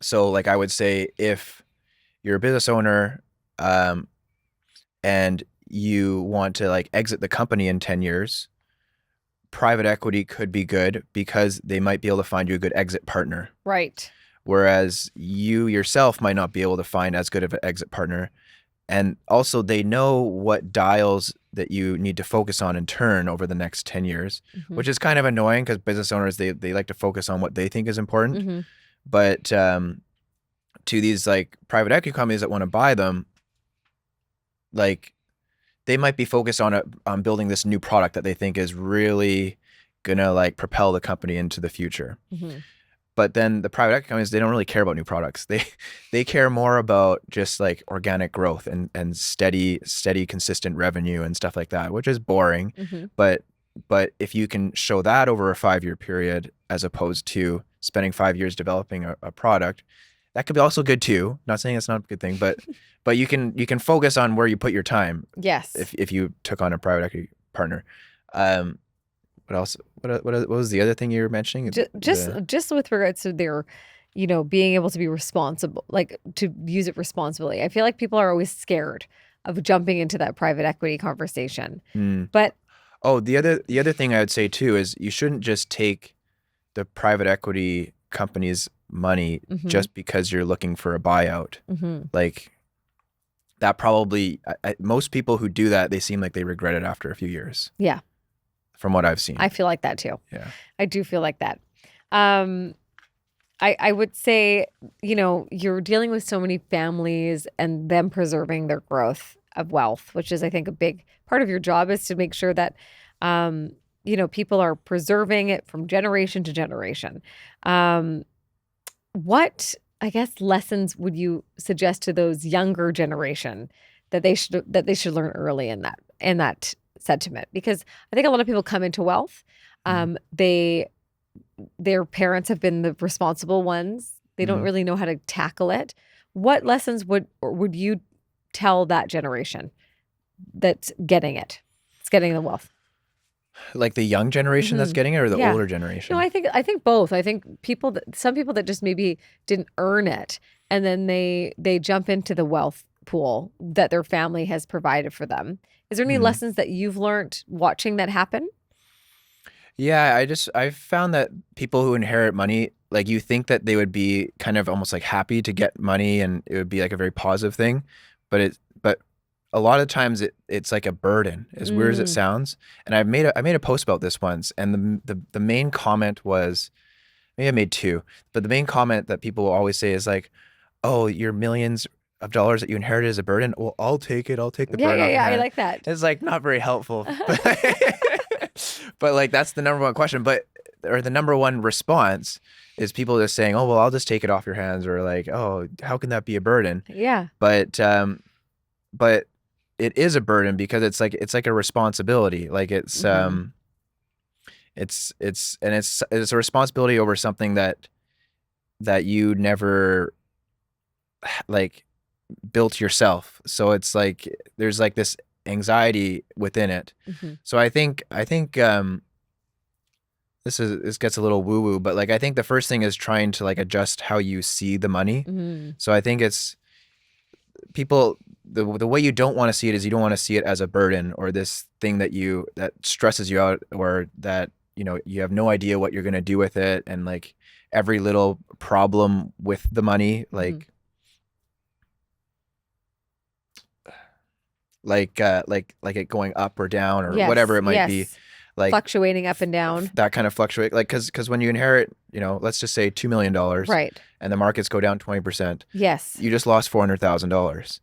so like I would say if you're a business owner, um, and you want to like exit the company in 10 years, private equity could be good because they might be able to find you a good exit partner. Right. Whereas you yourself might not be able to find as good of an exit partner. And also, they know what dials that you need to focus on and turn over the next 10 years, Hmm. which is kind of annoying because business owners, they like to focus on what they think is important. Hmm. But to these like private equity companies that want to buy them, like they might be focused on building this new product that they think is really gonna like propel the company into the future. Hmm. But then the private equity companies, they don't really care about new products. They care more about just like organic growth and steady consistent revenue and stuff like that, which is boring. Hmm. But if you can show that over a 5 year period as opposed to spending 5 years developing a product, that could be also good too. Not saying it's not a good thing, but you can focus on where you put your time Yes. if you took on a private equity partner. Um, what else? What was the other thing you were mentioning? Just with regards to their, being able to be responsible, like to use it responsibly. I feel like people are always scared of jumping into that private equity conversation. Mm. But Oh, the other thing I would say too is you shouldn't just take the private equity company's money hmm. just because you're looking for a buyout. Hmm. Like that probably most people who do that, they seem like they regret it after a few years, Yeah, from what I've seen. I feel like that too. Yeah. I do feel like that. Um, I would say, you're dealing with so many families and them preserving their growth of wealth, which is, I think, a big part of your job is to make sure that, people are preserving it from generation to generation. Um, what, I guess, lessons would you suggest to those younger generation that they should learn early in that sentiment? Because I think a lot of people come into wealth, Mm-hmm. they their parents have been the responsible ones. They don't Mm-hmm. really know how to tackle it. What lessons would you tell that generation that's getting it? It's getting the wealth. Like the young generation that's Hmm. getting it, or the Yeah. older No, generation? I think both. I think some people that just maybe didn't earn it, and then they jump into the wealth pool that their family has provided for them. Is there any Mm-hmm. lessons that you've learned watching that happen? Yeah, I've found that people who inherit money, like you think that they would be kind of almost like happy to get money and it would be like a very positive thing, but a lot of times it's like a burden, as weird as it Mm, sounds. And I made a post about this once, and the main comment was, maybe I made two, but the main comment that people will always say is like, "Oh, your millions of dollars that you inherited is a burden. Well, I'll take it. I'll take the yeah, burden yeah, off your yeah. I hand." like that. It's like not very helpful, but but like that's the number one question, but or the number one response is people just saying, "Oh, well, I'll just take it off your hands," or like, "Oh, how can that be a burden?" Yeah. But but it is a burden because it's like a responsibility. Like Hmm. it's a responsibility over something that you never like built yourself. So it's like there's like this anxiety within it. Hmm. So I think this gets a little woo woo, but like I think the first thing is trying to like adjust how you see the money. Hmm. So I think it's people the way you don't want to see it is you don't want to see it as a burden or this thing that stresses you out, or that you have no idea what you're going to do with it, and like every little problem with the money, Hmm. like like it going up or down or whatever Yes, it might be, yes. like Fluctuating up and down. that kind of fluctuate, like because when you inherit, let's just say $2 million Right. and the markets go down 20%, Yes. you just lost $400,000.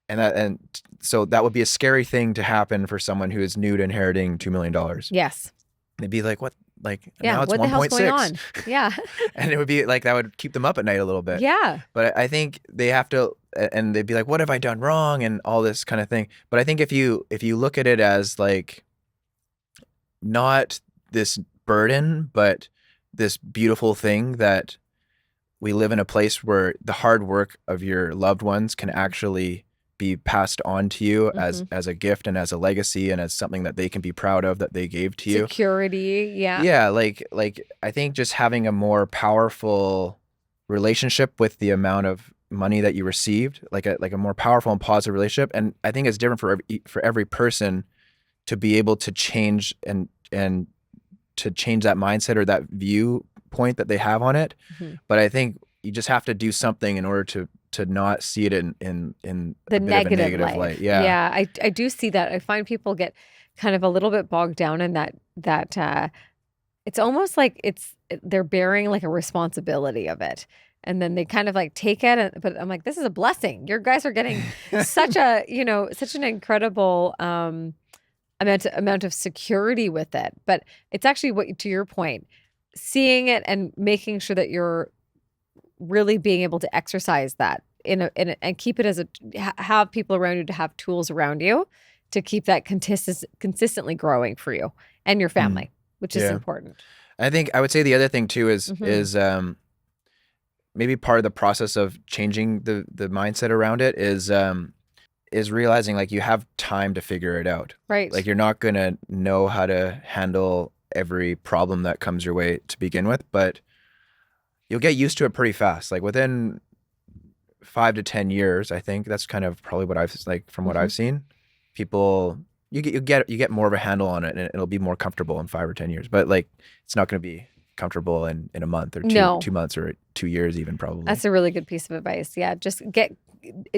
And so that would be a scary thing to happen for someone who is new to inheriting $2 million. Yes. They'd be like, what? Like Yeah. now it's What the hell's going 1.6. on? Yeah. And it would be like that would keep them up at night a little bit. Yeah. But I think they have to, and they'd be like, what have I done wrong? And all this kind of thing. But I think if you look at it as like not this burden, but this beautiful thing that we live in a place where the hard work of your loved ones can actually be passed on to you Hmm. as a gift and as a legacy and as something that they can be proud of that they gave to you. Security. Yeah. Yeah, like I think just having a more powerful relationship with the amount of money that you received, like a more powerful and positive relationship. And I think it's different for every person to be able to change and to change that mindset or that viewpoint that they have on it. Hmm. But I think you just have to do something in order to not see it in The a bit of a negative negative light. light. Yeah. Yeah. I do see that. I find people get kind of a little bit bogged down in that it's almost like they're bearing like a responsibility of it. And then they kind of like take it, but I'm like, this is a blessing. Your guys are getting such a, such an incredible amount of security with it. But it's actually what, to your point, seeing it and making sure that you're really being able to exercise that and keep it as have people around you to have tools around you to keep that consistently growing for you and your Mm, family, which is yeah. important. I think I would say the other thing too is Hmm. maybe part of the process of changing the mindset around it is realizing like you have time to figure it out. Right. Like you're not gonna know how to handle every problem that comes your way to begin with, but you'll get used to it pretty fast. Like within 5 to 10 years, I think that's kind of probably what I've like from what Hmm. I've seen. People you get more of a handle on it and it'll be more comfortable in 5 or 10 years. But like it's not gonna be comfortable in a month or No, 2 months or 2 years even probably. that's a really good piece of advice. Yeah, just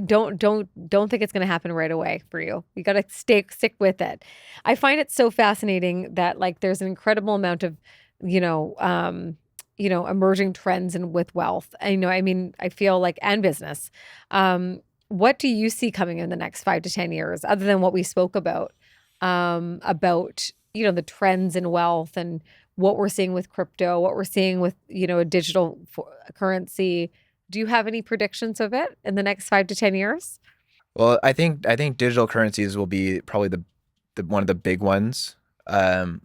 don't think it's going to happen right away for you. You got to stick with it. I find it so fascinating that like there's an incredible amount of, you know, um, emerging trends and with wealth. And, I mean, I feel like and business. What do you see coming in the next 5 to 10 years, other than what we spoke about, the trends in wealth and what we're seeing with crypto, what we're seeing with, a digital currency? Do you have any predictions of it in the next 5 to 10 years? Well, I think digital currencies will be probably the one of the big ones. Um,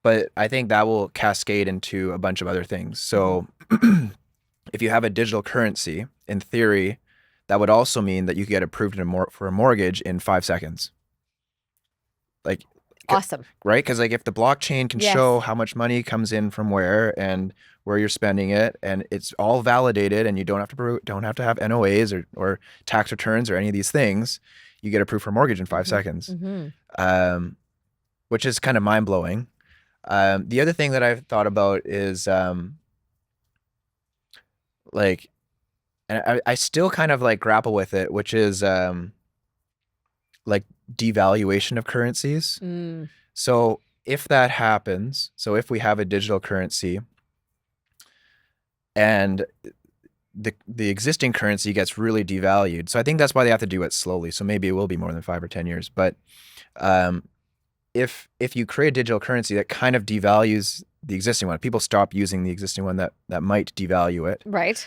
but I think that will cascade into a bunch of other things. Mhm. So if you have a digital currency, in theory, that would also mean that you could get approved for a mortgage in 5 seconds. Like, Awesome. right? Because like if the blockchain can show Yes. how much money comes in from where and where you're spending it, and it's all validated, and you don't have to have NOAs or tax returns or any of these things, you get approved for a mortgage in five Hmm. seconds, Hmm. um, which is kind of mind blowing. The other thing that I've thought about is like, and I still kind of like grapple with it, which is like devaluation of currencies. Mm. So if that happens, so if we have a digital currency and the existing currency gets really devalued, so I think that's why they have to do it slowly. So maybe it will be more than 5 or 10 years. But um, if you create a digital currency that kind of devalues the existing one, people stop using the existing one that might devalue it. Right.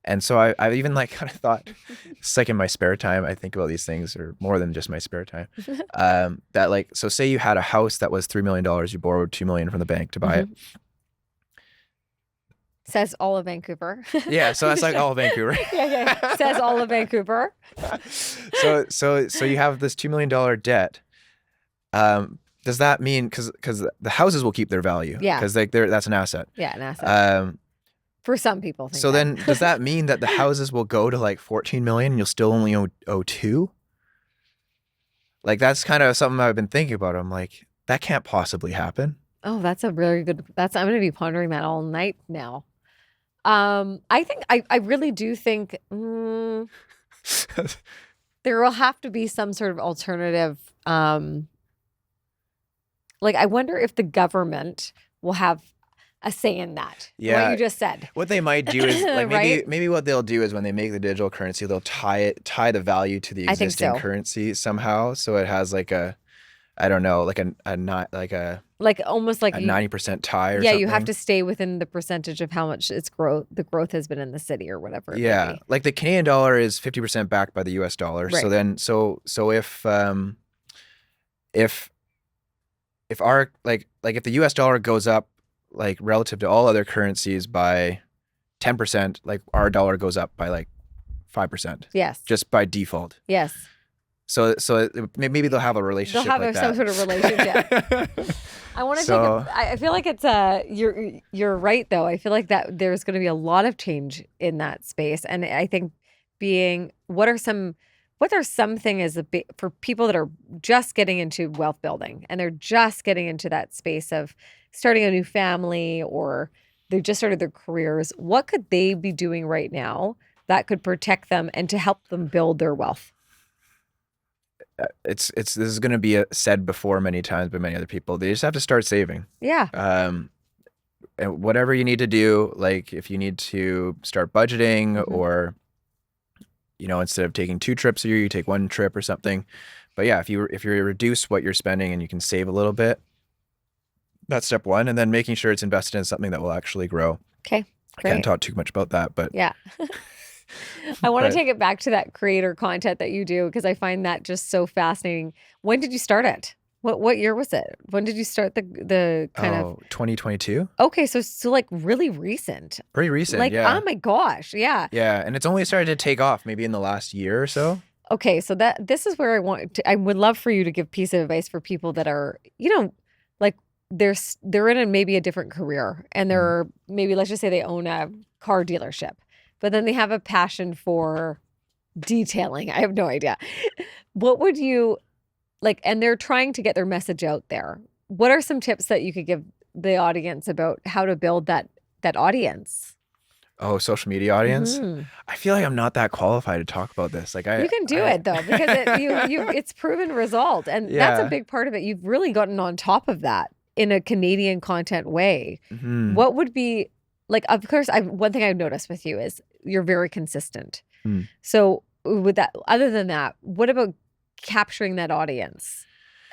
And so I've even like kind of thought, it's like in my spare time, I think about these things, or more than just my spare time. That like, so say you had a house that was $3 million, you borrowed $2 million from the bank to buy it. Says all of Vancouver. Yeah, so that's like all of Vancouver. Yeah. Says all of Vancouver. So you have this $2 million debt. Does that mean because the houses will keep their value? Yeah. Because like that's an asset. Yeah, an asset. For some people, think So that. then does that mean that the houses will go to like 14 million and you'll still only owe 2? Like that's kind of something I've been thinking about. I'm like, that can't possibly happen. Oh, that's a really good. I'm going to be pondering that all night now. I think I really do think. there will have to be some sort of alternative. Like, I wonder if the government will have a say in that. Yeah. What you just said. What they might do is like Right? maybe what they'll do is when they make the digital currency, they'll tie the value to the I think existing so. currency somehow, so it has like a, I don't know, like a not like a Like almost like 90% tie or yeah, something. you have to stay within the percentage of how much the growth has been in the city or whatever it may Yeah, be. like the Canadian dollar is 50% backed by the US dollar. So Right. then so if our like if the US dollar goes up like relative to all other currencies by 10%, like our dollar goes up by like 5%. Yes. Just by default. Yes. So maybe they'll have a They'll relationship have like some that. sort of relationship. I want to So- I feel like it's you're right though. I feel like that there's going to be a lot of change in that space, and I think what are some thing as for people that are just getting into wealth building and they're just getting into that space of starting a new family, or they just started their careers. What could they be doing right now that could protect them and to help them build their wealth? this is going to be said before many times by many other people. They just have to start saving. Yeah. And whatever you need to do, like if you need to start budgeting, or instead of taking 2 trips a year, you take 1 trip or something. But yeah, if you reduce what you're spending and you can save a little bit, that's step 1. And then making sure it's invested in something that will actually grow. Okay. Great. I can't talk too much about that, but yeah. I want to take it back to that creator content that you do, because I find that just so fascinating. When did you start it? What year was it? When did you start the kind of 2022? Okay, so like really recent. Pretty recent, like, yeah. Oh my gosh, yeah. Yeah, and it's only started to take off maybe in the last year or so. Okay, so this is where I would love for you to give piece of advice for people that are, like they're in maybe a different career, and they're maybe, let's just say they own a car dealership, but then they have a passion for detailing. I have no idea. What would you like, and they're trying to get their message out there. What are some tips that you could give the audience about how to build that audience? Oh, social media audience. I feel like I'm not that qualified to talk about this. Like you can do it though, because it's proven result, and that's a big part of it. You've really gotten on top of that in a Canadian content way. What would be like? Of course, one thing I've noticed with you is you're very consistent. So with that, other than that, what about capturing that audience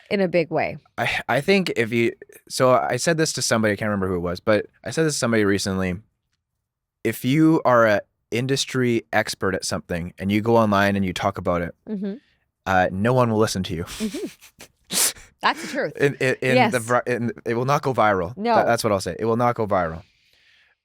in a big way? I think so I said this to somebody, I can't remember who it was, but I said this to somebody recently. If you are an industry expert at something and you go online and you talk about it, no one will listen to you. That's the truth. It will not go viral. No. That's what I'll say. It will not go viral.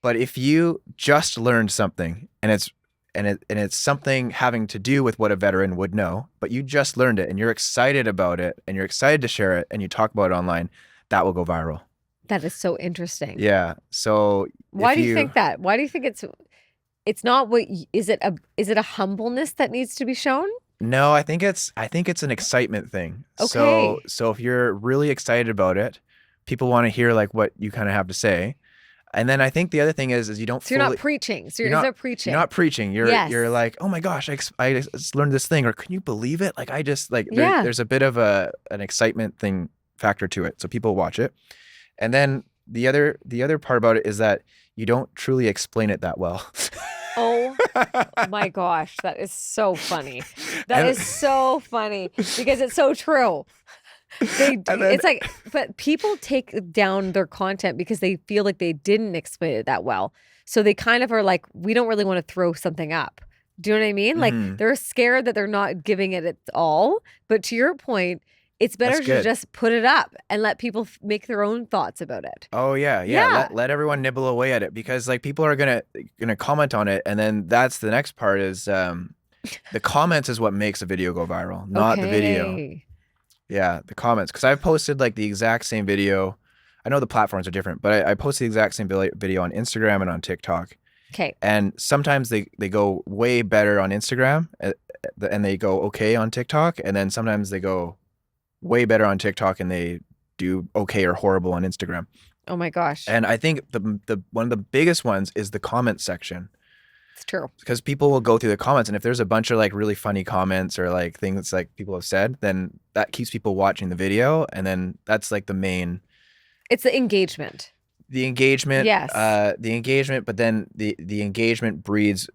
But if you just learned something and it's something having to do with what a veteran would know, but you just learned it and you're excited about it and you're excited to share it and you talk about it online, that will go viral. That is so interesting. Yeah. So why do you think that? Why do you think it's not what is it a humbleness that needs to be shown? No, I think it's an excitement thing. Okay. So if you're really excited about it, people want to hear like what you kind of have to say. And then I think the other thing is you don't. So you're not preaching. So you're not preaching. You're not preaching. You're like, oh my gosh, I just learned this thing, or can you believe it? Like I just like there's a bit of an excitement thing factor to it, so people watch it. And then the other part about it is that you don't truly explain it that well. Oh my gosh, that is so funny. That is so funny because it's so true. It's like, but people take down their content because they feel like they didn't explain it that well. So they kind of are like, we don't really want to throw something up. Do you know what I mean? Like they're scared that they're not giving it its all. But to your point, it's better to just put it up and let people make their own thoughts about it. Oh yeah. Let everyone nibble away at it, because like people are gonna comment on it, and then that's the next part is the comments is what makes a video go viral, not the video. Yeah, the comments, because I've posted like the exact same video. I know the platforms are different, but I posted the exact same video on Instagram and on TikTok. Okay. And sometimes they go way better on Instagram, and they go okay on TikTok, and then sometimes they go way better on TikTok and they do okay or horrible on Instagram. Oh my gosh. And I think the one of the biggest ones is the comment section. It's true. because people will go through the comments, and if there's a bunch of like really funny comments or like things like people have said, then that keeps people watching the video, and then that's like the main It's the engagement. the engagement, Yes. but then the engagement breeds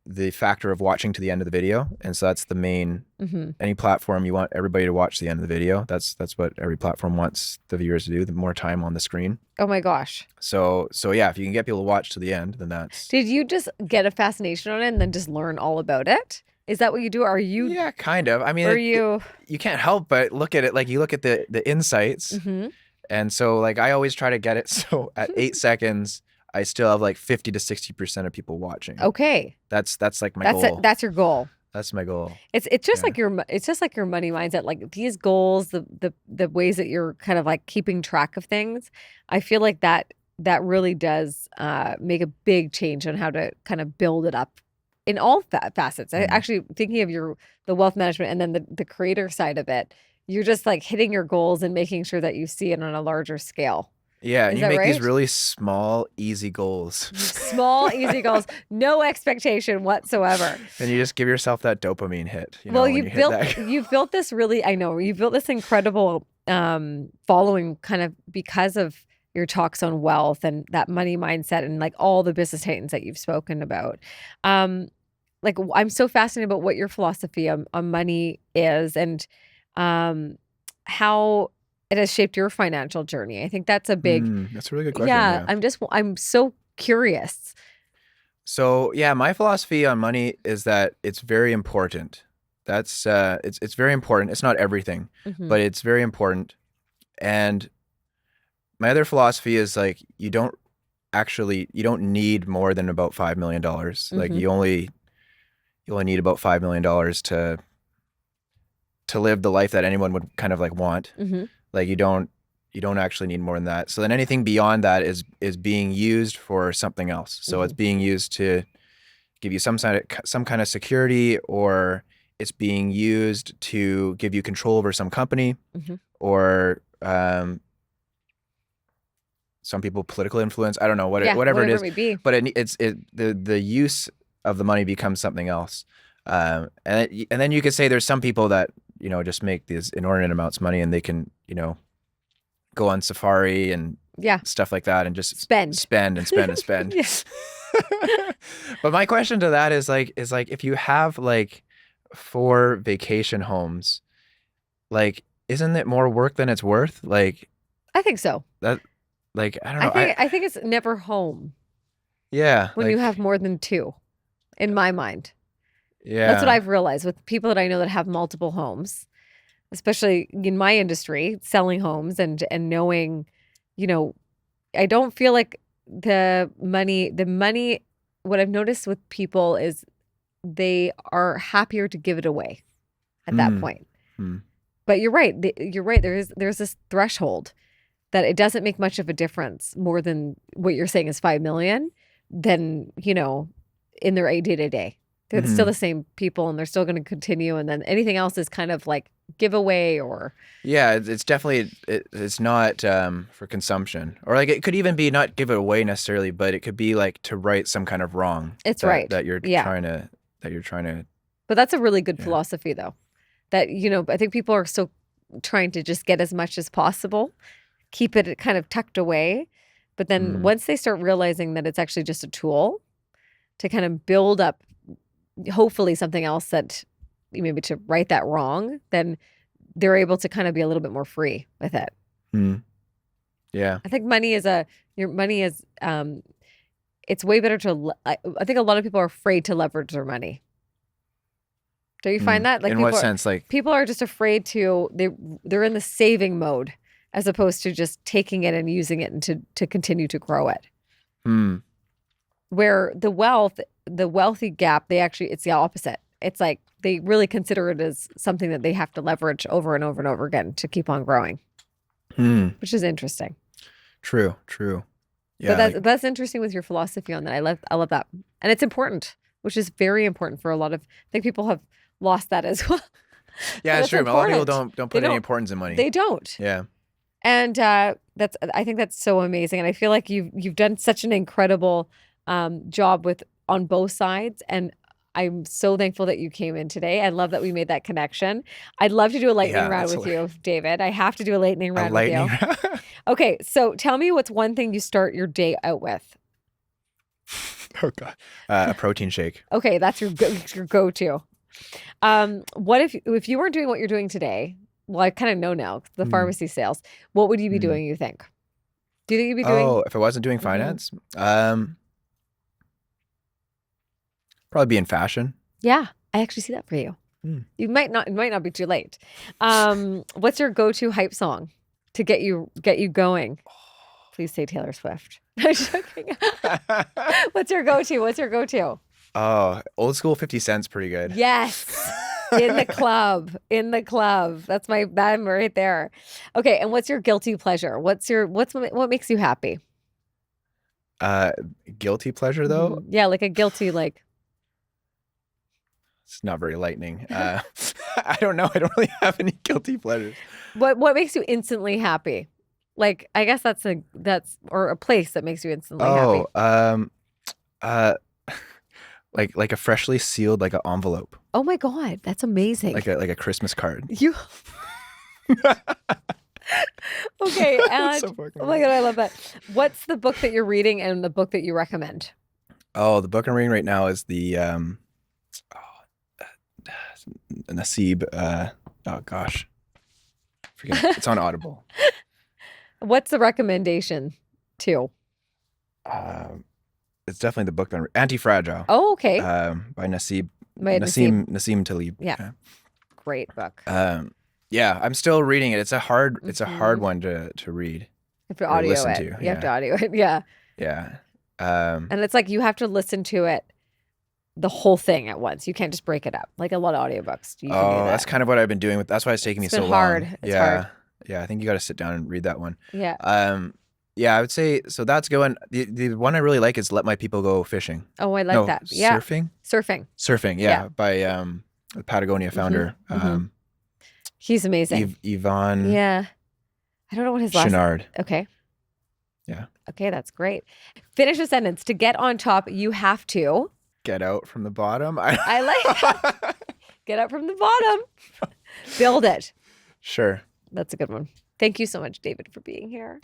the factor of watching to the end of the video, and so that's the main. Hmm. Any platform, you want everybody to watch the end of the video. That's what every platform wants the viewers to do. The more time on the screen. Oh my gosh. So yeah, if you can get people to watch to the end, then that's Did you just get a fascination on it and then just learn all about it? Is that what you do? Are you, yeah, kind of. I mean, are you, you can't help but look at it. Like you look at the insights, hmm and so like I always try to get it so at 8 seconds. I still have like 50 to 60% of people watching. okay. That's like my goal. That's your goal. That's my goal. It's just Yeah. like it's just like your money mindset. Like these goals, the ways that you're kind of like keeping track of things. I feel like that really does make a big change on how to kind of build it up in all facets. I actually thinking of the wealth management and then the creator side of it. You're just like hitting your goals and making sure that you see it on a larger scale. Yeah, and Is you that make these right? really small, easy goals. Small, easy goals, no expectation whatsoever. And you just give yourself that dopamine hit. You know, Well, when you hit that. you've built this really, I know, you've built this incredible following kind of because of your talks on wealth and that money mindset and like all the business titans that you've spoken about. Like I'm so fascinated about what your philosophy on money is and how it has shaped your financial journey. I think that's a big, That's a really good question. yeah, Yeah. I'm so curious. So yeah, my philosophy on money is that it's very important. That's it's very important. It's not everything, Mhm. but it's very important. And my other philosophy is like you don't need more than about $5 million. Like Mhm. you only need about $5 million to live the life that anyone would kind of like want. Mhm. Like you don't actually need more than that. So then anything beyond that is being used for something else. So it's being used to give you some kind of security, or it's being used to give you control over some company, Mhm. or some people political influence. I don't know Yeah, whatever it whatever is, it may be. but the use of the money becomes something else. And then you could say there's some people that just make these inordinate amounts of money, and they can go on safari and Yeah. stuff like that, and just Spend. spend and spend and spend. Yes. But my question to that is like if you have like 4 vacation homes, like isn't it more work than it's worth? Like I think so. that, like I don't know. I think it's never home Yeah, when like you have more than two, in my mind. yeah, That's what I've realized with people that I know that have multiple homes, especially in my industry, selling homes and knowing, I don't feel like the money, what I've noticed with people is they are happier to give it away at that Mm, point. mm. But you're right. You're right. There's this threshold that it doesn't make much of a difference more than what you're saying is 5 million than, in their day to day. They're still the same people and they're still going to continue. And then anything else is kind of like giveaway or. Yeah, it's definitely it's not for consumption, or like it could even be not give it away necessarily, but it could be like to right some kind of wrong. It's right. That you're Yeah. trying to. But that's a really good Yeah. philosophy though. That, I think people are so trying to just get as much as possible, keep it kind of tucked away. But then once they start realizing that it's actually just a tool to kind of build up, hopefully something else that maybe to right that wrong, then they're able to kind of be a little bit more free with it. Yeah. I think it's way better I think a lot of people are afraid to leverage their money. Do you find that? Like in what sense? Like people are just afraid they're in the saving mode as opposed to just taking it and using it and to continue to grow it. Where the wealthy gap, it's the opposite. It's like they really consider it as something that they have to leverage over and over and over again to keep on growing, which is interesting. True. Yeah. But that's interesting with your philosophy on that. I love that, and it's important, which is very important for a lot of. I think people have lost that as well. Yeah, it's true. A lot of people don't put any don't. importance in money. They don't. Yeah. And I think that's so amazing, and I feel like you've done such an incredible job with on both sides. And I'm so thankful that you came in today. I love that we made that connection. I'd love to do a lightning Yeah, round that's with you, hilarious. David. I have to do a lightning A round with you. lightning round. Okay, so tell me what's one thing you start your day out with. Oh God. A protein shake. Okay, that's your go-to. What if you weren't doing what you're doing today? Well, I kind of know now, the Mm, pharmacy sales. What would you be mm. doing, you think? Do you think you'd be doing? Oh, if I wasn't doing Mhm. finance, probably be in fashion. Yeah, I actually see that for you. Mm. You might not, it might not be too late. What's your go-to hype song to get you going? Please say Taylor Swift. I'm joking. What's your go-to? What's your go-to? Oh, old school 50 Cent's pretty good. Yes. In the club. In the club. That's my I'm right there. Okay, and what's your guilty pleasure? What makes you happy? Uh, Guilty pleasure though, Yeah, like a guilty like it's not very lightning. I don't know. I don't really have any guilty pleasures. what makes you instantly happy? Like I guess that's or a place that makes you instantly happy. Oh, uh, like a freshly sealed like an envelope, Oh my God, that's amazing. like a Christmas card. You okay, It's and so fucking oh my weird. God, I love that. What's the book that you're reading and the book that you recommend? Oh, the book I'm reading right now is the oh, Nasib. Oh gosh, forget it. It's on Audible. What's the recommendation too? Um, it's definitely the book that Anti-Fragile. Oh, okay. By By Nassim. Nassim Taleb. Yeah. Yeah. Great book. Yeah, I'm still reading it. It's a hard Mhm. one to read You have to or audio listen it. to. You have Yeah. to audio it. Yeah. Yeah. And it's like you have to listen to it the whole thing at once. You can't just break it up. Like a lot of audiobooks. You can do Oh, that's that. kind of what I've been doing with. That's why it's taking me It's been so hard. long. It's hard. Yeah. I think you got to sit down and read that one. Yeah. Yeah, I would say so. That's going. The one I really like is "Let My People Go Fishing." Oh, I like No, that. Yeah. surfing. Surfing. Surfing. Yeah. Yeah, by the Patagonia founder, mhm. He's amazing. Yvonne Yeah. I don't know what his last. Chenard. Okay. Yeah. Okay, that's great. Finish a sentence. To get on top, you have to. Get out from the bottom. I like get up from the bottom. Build it. Sure. That's a good one. Thank you so much, David, for being here.